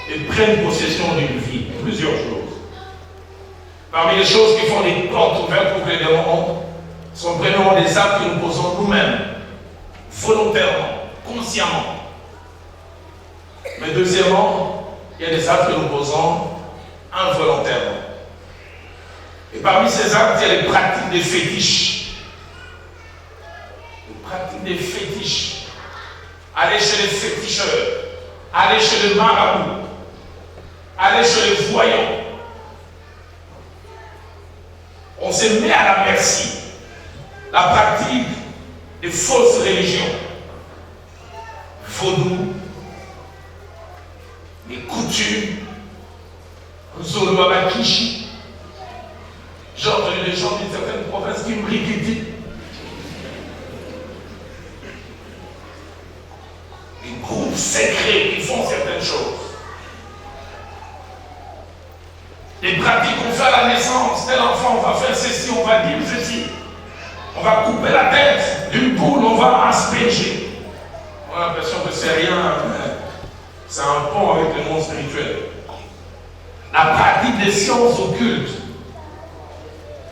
et prennent possession d'une vie. Plusieurs choses. Parmi les choses qui font des portes ouvertes pour que les démons entrent, sont premièrement des actes que nous posons nous-mêmes, volontairement, consciemment. Mais deuxièmement, il y a des actes que nous posons involontairement. Et parmi ces actes, il y a les pratiques des fétiches. Les pratiques des fétiches. Aller chez les féticheurs, aller chez les marabouts, aller chez les voyants. On se met à la merci. La pratique des fausses religions. Vaudou, les coutumes, Zolobabakishi. J'ai entendu des gens d'une certaine province qui me rient. Des groupes secrets qui font certaines choses. Des pratiques qu'on fait à la naissance. Tel enfant, on va faire ceci, on va dire ceci. On va couper la tête d'une poule, on va asperger. On a l'impression que c'est rien, c'est un pont avec le monde spirituel. La pratique des sciences occultes.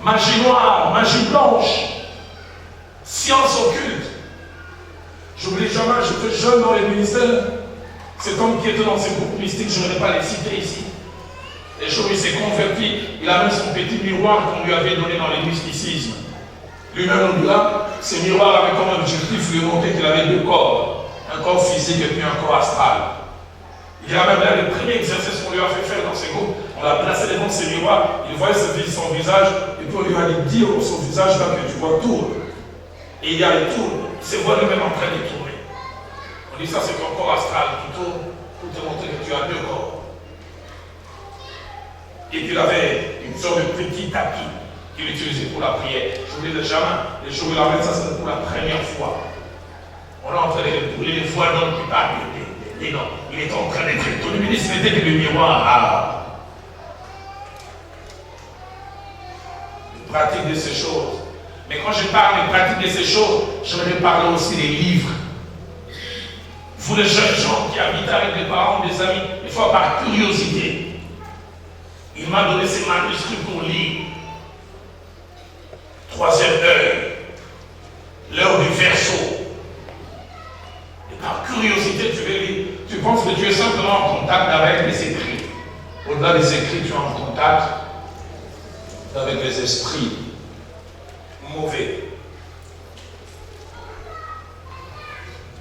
Magie noire, magie blanche, sciences occultes. J'oublie jamais, j'étais jeune dans les ministères. Cet homme qui était dans ces groupes mystiques, je ne vais pas les citer ici. Et jour où il s'est converti, il avait son petit miroir qu'on lui avait donné dans les mysticismes. Lui-même, au-delà, ces miroirs avaient comme objectif lui montrer qu'il avait 2 corps. Un corps physique et puis un corps astral. Il a même là le premier exercice qu'on lui a fait faire dans ces groupes. On l'a placé devant ces miroirs, il voyait son visage, et puis on lui a dit, dis au son visage là que tu vois tourne. Et il y a il tourne, il se voit lui-même en train de tourner. On dit ça c'est ton corps astral qui tourne pour te montrer que tu as 2 corps. Et puis il avait une sorte de petit tapis qu'il utilisait pour la prière. Je vous dis jamais, les jours où il a fait ça, c'est pour la première fois. On est en train de brûler les voix d'hommes qui parlent des noms. Il est en train d'être tout le ministre n'était que le miroir. Il pratique de ces choses. Mais quand je parle de pratique de ces choses, je vais parler aussi des livres. Vous les jeunes gens qui habitent avec des parents, des amis, des fois par curiosité, il m'a donné ces manuscrits pour lire. 3e œil, l'heure du Verseau. Et par curiosité, tu veux lire. Tu penses que tu es simplement en contact avec les écrits. Au-delà des écrits, tu es en contact avec les esprits mauvais.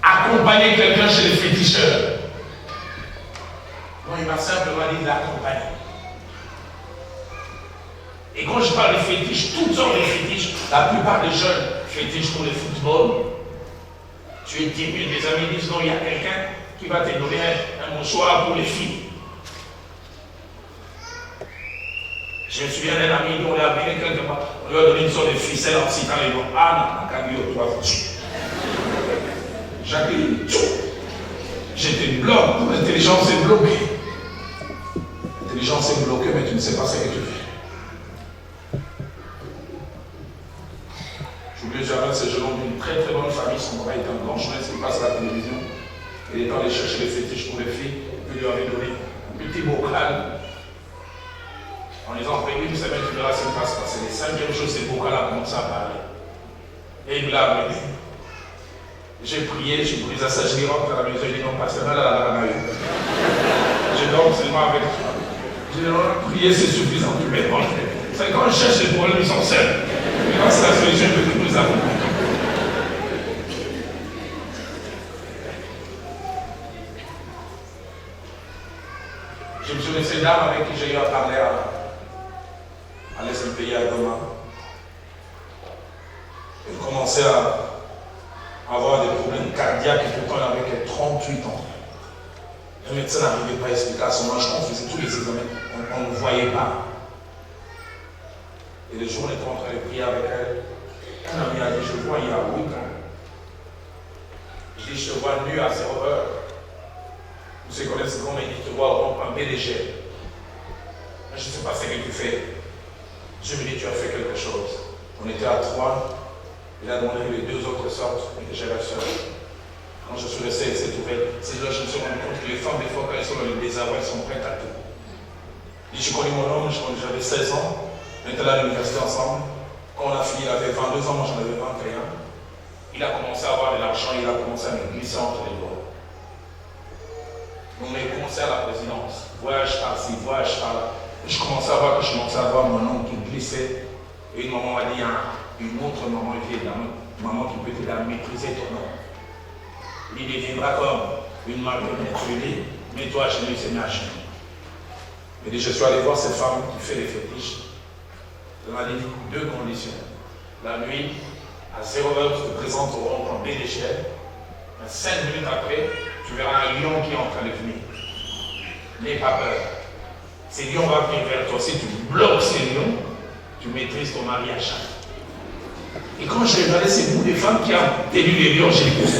Accompagner quelqu'un chez les féticheurs. Non, il m'a simplement dit de l'accompagner. Et quand je parle de fétiches, toutes sortes de fétiches, la plupart des jeunes fétiches pour le football, tu es timide, les amis disent non, il y a quelqu'un qui va te donner un mouchoir pour les filles. Je me souviens d'un ami, on l'a amené quelque part, on lui a donné une sorte de ficelle en citant les noms. Ah non, Kagio, toi, Jacqueline, j'étais bloqué, l'intelligence est bloquée. L'intelligence est bloquée, mais tu ne sais pas ce que tu fais. J'oublie jamais ce jeune homme d'une très très bonne famille, son papa était un grand journaliste qui passe à la télévision. Il est allé chercher les fétiches pour les filles, puis il lui avait donné un petit bocal. En disant, après une semaine, tu verras ce qui va se passer. Les 5e jours, ces bocal-là commencé à parler. Et il me l'a amené. J'ai prié, j'ai pris à ça, je rentre à la maison, je dis non, pasteur, là, je dors seulement avec toi. Je dis non, prier c'est suffisant, tu m'es bon. C'est quand on cherche les problèmes, ils sont seuls. Et quand c'est la solution que nous avons. Je me souviens de ces dames avec qui j'ai eu à parler à l'est du pays, à Goma. Elle commençait à avoir des problèmes cardiaques et pourtant elle avait 38 ans. Le médecin n'arrivait pas à expliquer à son âge, on faisait tous les examens, on ne voyait pas. Et le jour où on était en train de prier avec elle, un ami a dit, je vois il y a 8 ans. Je dis, je te vois nu à 0 heure. Vous se connaissez comment il dit, je te vois rompre un BDG. Mais je ne sais pas ce que tu fais. Je me dis, tu as fait quelque chose. On était à 3. Il a demandé que les 2 autres sortent et que j'avais seul. Quand je suis resté, c'est ouvert. C'est là que je me suis rendu compte que les femmes, des fois, quand elles sont dans le désarroi, elles sont prêtes à tout. Et je connais mon homme, j'avais 16 ans. On était à l'université ensemble. Quand on a fini, il avait 22 ans, moi j'en avais 21. Il a commencé à avoir de l'argent, il a commencé à me glisser entre les doigts. On est commencé à la présidence. Voyage par-ci, voyage par-là. Je commençais à voir que je commençais à voir mon nom qui glissait. Et une maman m'a dit, une autre maman évidemment, maman qui peut t'aider à maîtriser ton nom. Il deviendra comme une marionnette. Je lui dis, mets-toi à genoux, c'est mis à genoux. Il dit, je suis allé voir cette femme qui fait les fétiches. Elle m'a dit 2 conditions. La nuit, à 0 heure, tu te présentes au rond-point BDGL. 5 minutes après, tu verras un lion qui est en train de venir. N'aie pas peur. Ces lions vont venir vers toi. Si tu bloques ces lions, tu maîtrises ton mari à chaque. Et quand j'ai regardé ces bouts des femmes qui ont tenu les lions, j'ai dit,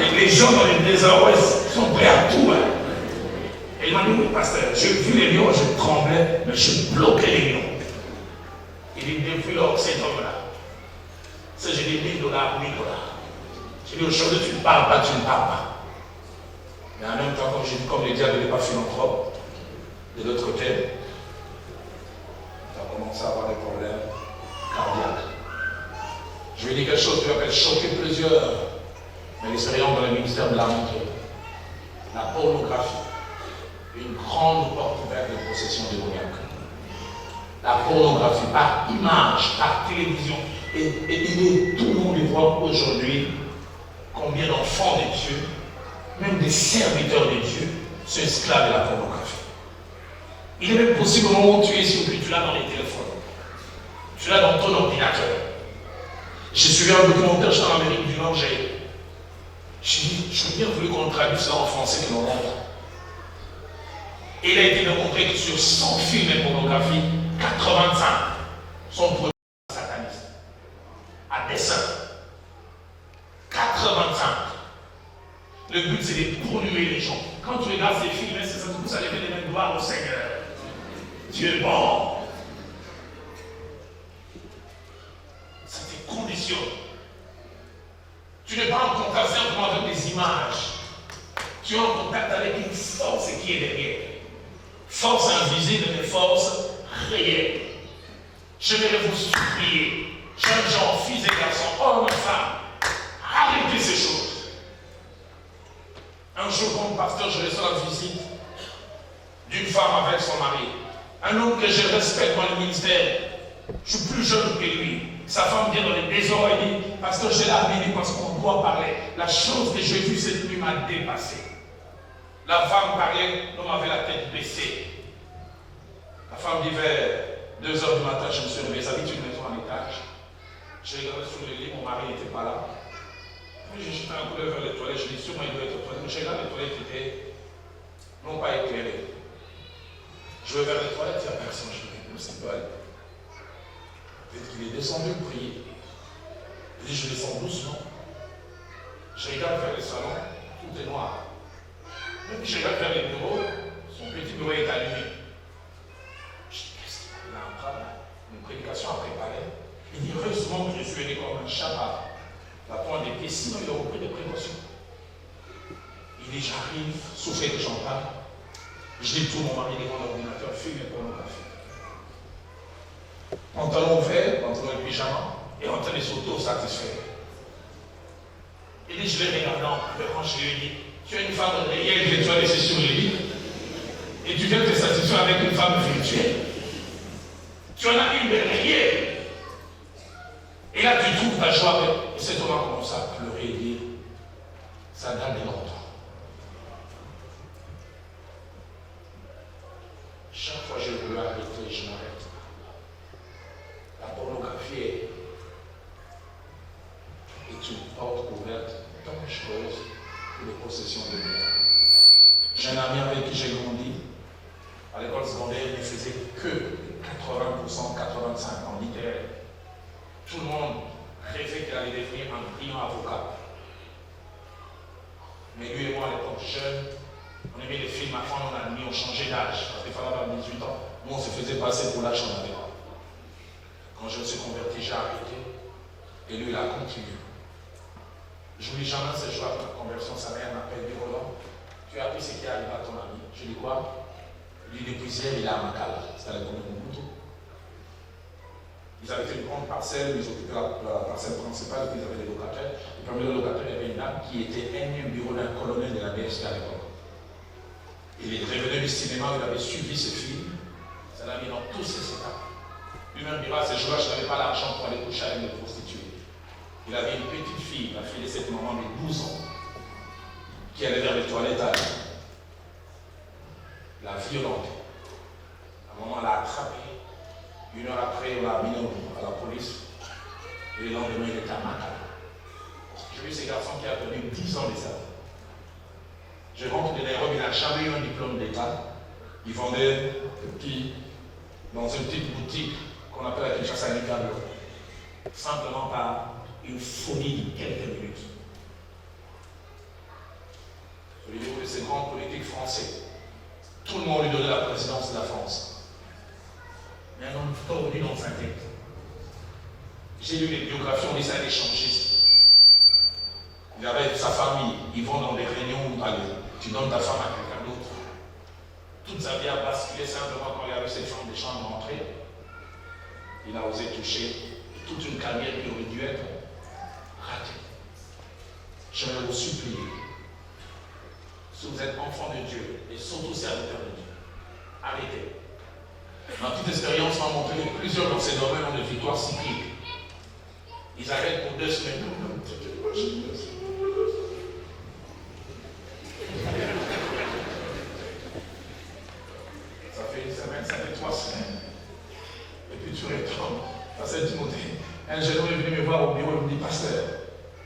et les gens dans les désarrois sont prêts à tout. Hein. Et il m'a dit, oui, pasteur, j'ai vu les lions, je tremblais, mais je bloquais les lions. Il dit, depuis lors, cet homme-là, c'est j'ai dit $1000, $1000. J'ai dit, aujourd'hui, tu ne parles pas, tu ne parles pas. Mais en même temps, comme le diable n'est pas philanthrope, de l'autre côté, tu as commencé à avoir des problèmes cardiaques. Je vais dire quelque chose qui va peut-être choquer plusieurs, mais l'expérience dans le ministère de la montré. La pornographie, une grande porte ouverte de possession démoniaque. La pornographie, par image, par télévision, et tout le monde les voit aujourd'hui combien d'enfants de Dieu, même des serviteurs de Dieu, sont esclaves de la pornographie. Il est même possible au moment où tu es ici, que tu l'as dans les téléphones, tu l'as dans ton ordinateur. J'ai suivi un documentaire, j'étais en Amérique du Nord, j'ai bien voulu qu'on traduise ça en français que l'on montre. Et il a été démontré que sur 100 films de pornographie, 85 sont pour satanistes, à dessein. 85. Le but c'est de polluer les gens. Quand tu regardes ces films, c'est ça, tout ça lever les mêmes gloires au Seigneur. Dieu est bon. Ça te conditionne. Tu n'es pas en contact simplement avec des images. Tu es en contact avec une force qui est derrière. Force invisible, mais force réelle. Je vais vous supplier, jeunes gens, filles et garçons, hommes et femmes, arrêtez ces choses. Un jour, comme pasteur, je reçois la visite d'une femme avec son mari. Un homme que je respecte dans le ministère. Je suis plus jeune que lui. Sa femme vient dans les désordres et dit, pasteur, je l'ai amené parce qu'on doit parler. La chose que j'ai vue cette nuit m'a dépassé. La femme parlait, l'homme avait la tête baissée. La femme dit vers 2 heures du matin, je me suis réveillé, j'habite une maison à l'étage. J'ai regardé sous le lit, mon mari n'était pas là. Puis j'ai jeté un coup d'œil vers les toilettes, je dis sûrement il doit être aux toilettes. Mais j'ai regardé les toilettes étaient non pas éclairées. Je vais vers les toilettes, il n'y a personne. Je me dis, où c'est pas aller? Peut-être qu'il est descendu prier. Il dit, je descends doucement. Je regarde vers le salon, tout est noir. Même si je regarde vers les bureaux, son petit bureau est allumé. Je dis, qu'est-ce qu'il a en train là? Une prédication à préparer. Il dit, heureusement que je suis venu comme un chat la pointe des pieds, sinon il aurait pris des précautions. Il dit, j'arrive, soufflez que j'en parle. Je dis tout mon mari devant l'ordinateur, fume et pornographie. Pantalon vert, pantalon de pyjama, et en train de s'auto-satisfaire. Il dit, je l'ai regardé en pleurant, je lui ai dit, tu es une femme réelle que tu as laissée sur le lit, et tu viens te satisfaire avec une femme virtuelle. Tu en as une réelle. Et là, tu trouves ta joie avec. Et cet homme a commencé à pleurer et dire, ça date de longtemps. Chaque fois que je veux arrêter, je m'arrête. La pornographie est une porte ouverte dangereuse pour les possessions de biens. J'ai un ami avec qui j'ai grandi. À l'école secondaire, il ne faisait que 80%, 85 en littéraire. Tout le monde rêvait qu'il allait devenir un brillant avocat. Mais lui et moi, à l'époque jeune, on aimait les films, à fond, on a mis, on changeait d'âge. Parce qu'il fallait avoir 18 ans. Nous, on se faisait passer pour l'âge qu'on avait. Quand je me suis converti, j'ai arrêté. Et lui, il a continué. Je n'oublie jamais ce jour après la conversion, sa mère m'appelle, dit Roland, tu as appris ce qui est arrivé à ton ami. Je dis quoi? Il dit, depuis hier, il est à Makala. C'était à l'époque de Mobutu. Ils avaient fait une grande parcelle, ils occupaient la parcelle principale, puis ils avaient des locataires. Et parmi les locataires, il y avait une dame qui était un bureau d'un colonel de la BSP à l'époque. Il est revenu du cinéma, il avait suivi ce film, ça l'a mis dans tous ses états. Lui-même dira, ces jours-là, je n'avais pas l'argent pour aller coucher avec les prostituées. Il avait une petite fille, la fille de cette maman de 12 ans, qui allait vers les toilettes à lui. La violente. À un moment, l'a attrapé. Une heure après, on l'a mis à la police. Et le lendemain, il était à Makala. J'ai vu ces garçons qui a tenu 10 ans de ça. Je rentre de Nairobi, il n'a jamais eu un diplôme d'État. Il vendait dans une petite boutique qu'on appelle à Kinshasa Nikablo. Simplement par une folie de quelques minutes. Au niveau de ces grands politiques français, tout le monde lui donnait la présidence de la France. Mais un homme tordu dans sa tête. J'ai lu les biographies, on dit ça des échangistes. Il avait sa famille, ils vont dans des réunions, allez, tu donnes ta femme à quelqu'un d'autre. Toute sa vie a basculé simplement quand il a vu cette femme des chambres rentrer. Il a osé toucher toute une carrière qui aurait dû être ratée. Je vais vous supplier, si vous êtes enfant de Dieu et surtout serviteur de Dieu, arrêtez. Ma petite expérience m'a montré que plusieurs dans ces domaines ont des victoires cycliques. Ils arrêtent pour 2 semaines. Ça fait 1 semaine, ça fait 3 semaines. Et puis tu retournes. Pasteur Timothée, un jeune homme est venu me voir au bureau et me dit, pasteur,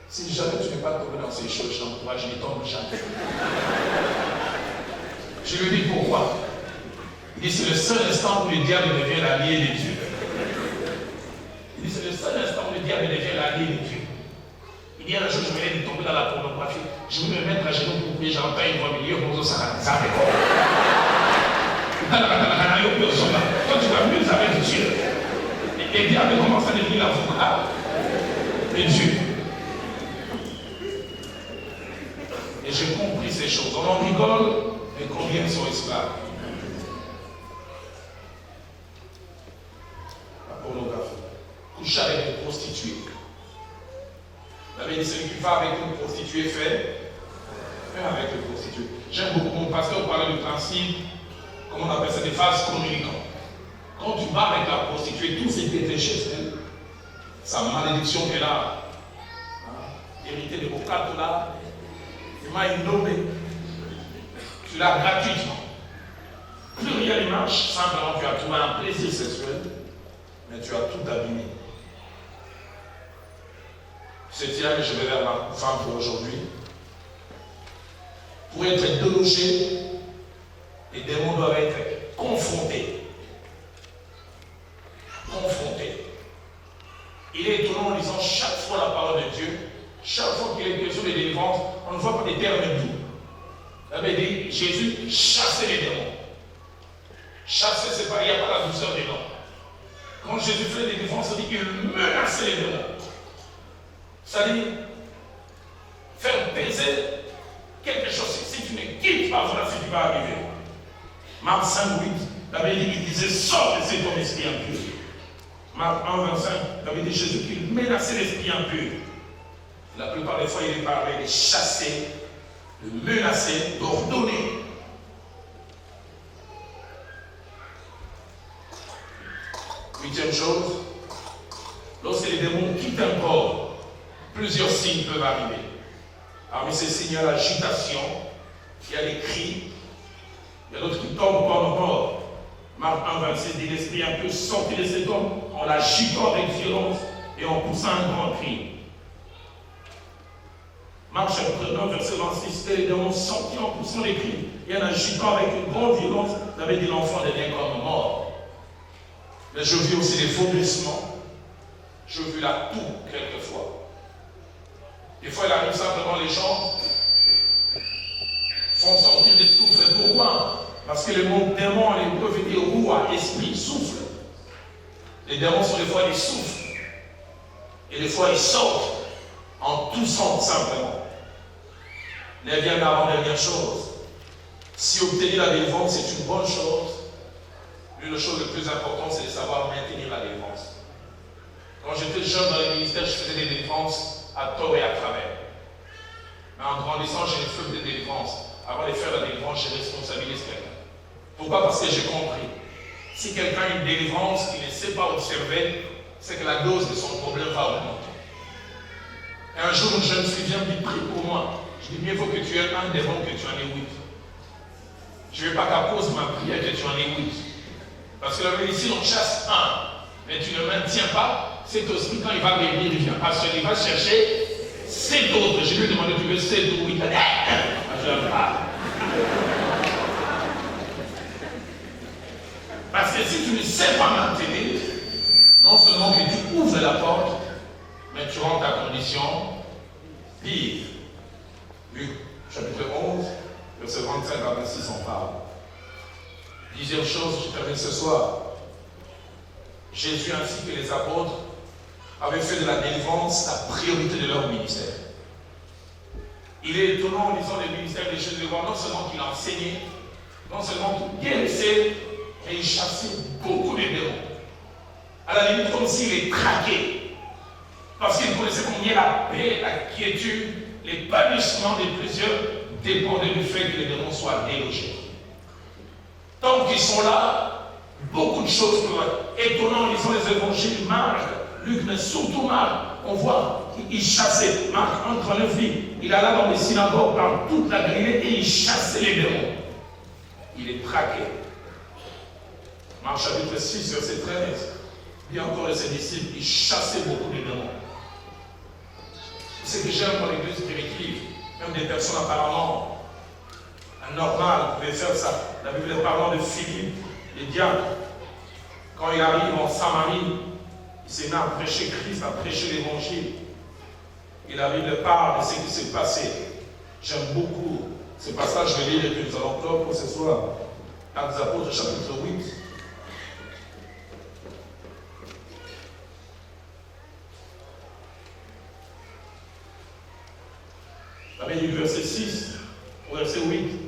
si jamais tu n'es pas tombé dans ces choses, je t'encourage, je n'y tombe jamais. Je lui dis pourquoi? Il dit, c'est le seul instant où le diable devient l'allié de Dieu. Il dit, c'est le seul instant où le diable devient l'allié de Dieu. Il dit, un jour, je venais de tomber dans la pornographie. Je voulais me mettre à genoux pour prier, j'entends une voix milieu, pour ça, ça fait quoi? Quand tu vas mieux avec Dieu, les diables commencent à devenir l'avocat de Dieu. Et j'ai compris ces choses. On en rigole, mais combien sont esclaves? Pornographie, coucher avec une prostituée. La Bible dit celui qui va avec une prostituée fait avec une prostituée. J'aime beaucoup mon pasteur parler du principe, comment on appelle ça, des vases communicants. Quand tu vas avec la prostituée, tout ce qui était chez elle, sa malédiction qu'elle a hérité de Bokato là, il m'a nommé. Tu l'as gratuitement. Plus rien ne marche, simplement tu as trouvé un plaisir sexuel. Mais tu as tout abîmé. C'est là que je vais vers ma femme pour aujourd'hui. Pour être délogé, les démons doivent être confrontés. délivrance, on ne voit pas des termes doux. La Bible dit, Jésus chassait les démons. Chasser, c'est pas, il n'y a pas la douceur des noms. Quand Jésus fait des délivrance, on dit qu'il menaçait les démons. C'est-à-dire, faire baiser quelque chose. Si tu ne quittes pas, voilà ce qui va arriver. Marc 5, 8, la Bible dit qu'il disait, sors de cet homme esprit impur. Marc 1, 25, la Bible dit Jésus qu'il menaçait l'esprit impur. La plupart des fois, il est parlé de chasser, de menacer, d'ordonner. Huitième chose, lorsque les démons quittent un corps, plusieurs signes peuvent arriver. Parmi ces signes, il y a l'agitation, il y a les cris, il y a d'autres qui tombent par le corps. Marc 1, 26 dit l'esprit impur sortit de cet homme en l'agitant avec violence et en poussant un grand cri. Marc chapitre 9, verset 26, et les démons sortis en poussant les cris et en agitant avec une grande violence, vous avez dit l'enfant devient comme mort. Mais je vis aussi des vomissements. Je vis la toux quelquefois. Des fois, il arrive simplement les gens font sortir des souffles. Pourquoi? Parce que le mot démon en hébreu veut dire roi, esprit, souffle. Les démons sont des fois des souffles. Et des fois, ils sortent en toussant simplement. Neuvième avant-dernière chose. Si obtenir la délivrance, c'est une bonne chose. L'une des choses les plus importantes, c'est de savoir maintenir la délivrance. Quand j'étais jeune dans le ministère, je faisais des délivrances à tort et à travers. Mais en grandissant, j'ai une feuille de délivrance. Avant de faire la délivrance, je responsabilise quelqu'un. Pourquoi? Parce que j'ai compris. Si quelqu'un a une délivrance qui ne sait pas observer, c'est que la dose de son problème va augmenter. Et un jour, une jeune fille vient me prier pour moi. Je dis, mieux vaut que tu aies un démon que tu en aies 8. Je ne veux pas qu'à cause de ma prière que tu en aies 8. Parce que la médecine, on chasse un, mais tu ne maintiens pas, cet esprit, quand il va venir, il vient. Parce qu'il va chercher 7 autres. Je lui ai demandé, tu veux 7 ou 8? Je n'aime pas. Parce que si tu ne sais pas maintenir, non seulement que tu ouvres la porte, mais tu rentres à condition pire. Luc, chapitre 11, verset 25 à 26, on parle. 10e chose, je termine ce soir. Jésus ainsi que les apôtres avaient fait de la délivrance la priorité de leur ministère. Il est étonnant en lisant les ministères de Jésus de voir non seulement qu'il enseignait, non seulement qu'il guérissait, mais il chassait beaucoup de démons. À la limite, comme s'il les traquait. Parce qu'il connaissait combien la paix, la quiétude, l'épanouissement de plusieurs dépendait du fait que les démons soient délogés. Tant qu'ils sont là, beaucoup de choses peuvent être étonnantes. Ils ont les évangiles, Marc, Luc, mais surtout Marc. On voit qu'il chassait. Marc entre 9 vies. Il alla dans les synagogues dans toute la Galilée et il chassait les démons. Il les traquait. Marc chapitre 6, verset 13. Il y a encore de ses disciples, il chassait beaucoup de démons. C'est ce que j'aime dans l'église primitive. Même des personnes apparemment normales pouvaient faire ça. La Bible parlant de Philippe, les diacres. Quand il arrive en Samarie, il s'est mis à prêcher Christ, à prêcher l'évangile. Et la Bible parle de ce qui s'est passé. J'aime beaucoup ce passage, je vais lire et puis nous allons clore pour ce soir. Actes des Apôtres, chapitre 8. La Bible du verset 6 au verset 8.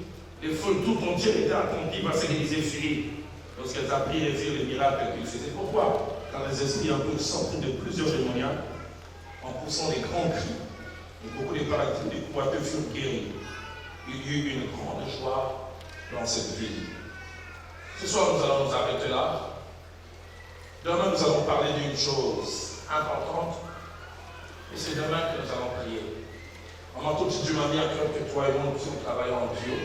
Les foules tout entières étaient attentives à ce que disait Philippe lorsqu'elles apprirent et virent les miracles qu'il faisait. Pourquoi? Car les esprits un peu sortis de plusieurs démoniaques en poussant des grands cris. Et beaucoup de paralytiques, des boiteux furent guéris. Il y eut une grande joie dans cette ville. Ce soir, nous allons nous arrêter là. Demain, nous allons parler d'une chose importante. Et c'est demain que nous allons prier. Maman, tout de suite, Dieu m'a mis à cœur que toi et moi, nous travaillons en duo.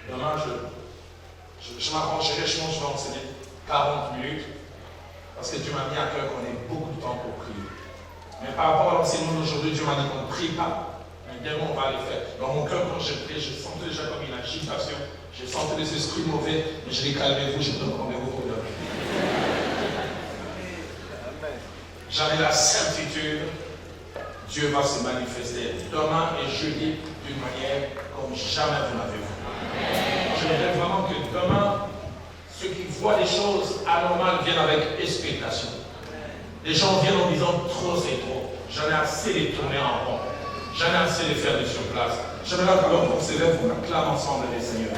Demain, je m'arrangerai, je vais enseigner 40 minutes. Parce que Dieu m'a mis à cœur qu'on ait beaucoup de temps pour prier. Mais par rapport à l'enseignement d'aujourd'hui, Dieu m'a dit qu'on ne prie pas. Mais bien, on va le faire. Dans mon cœur, quand je prie, je sentais déjà comme une agitation. Je sentais les esprits mauvais. Mais je dis, calmez-vous, je donne rendez-vous pour demain. J'avais la certitude, Dieu va se manifester demain et jeudi d'une manière comme jamais vous n'avez vu. Je voudrais vraiment que demain, ceux qui voient des choses anormales viennent avec expectation. Les gens viennent en disant trop c'est trop. J'en ai assez de tourner en rond. J'en ai assez de faire du surplace. J'aimerais alors qu'on s'élève, on acclame ensemble les Seigneurs.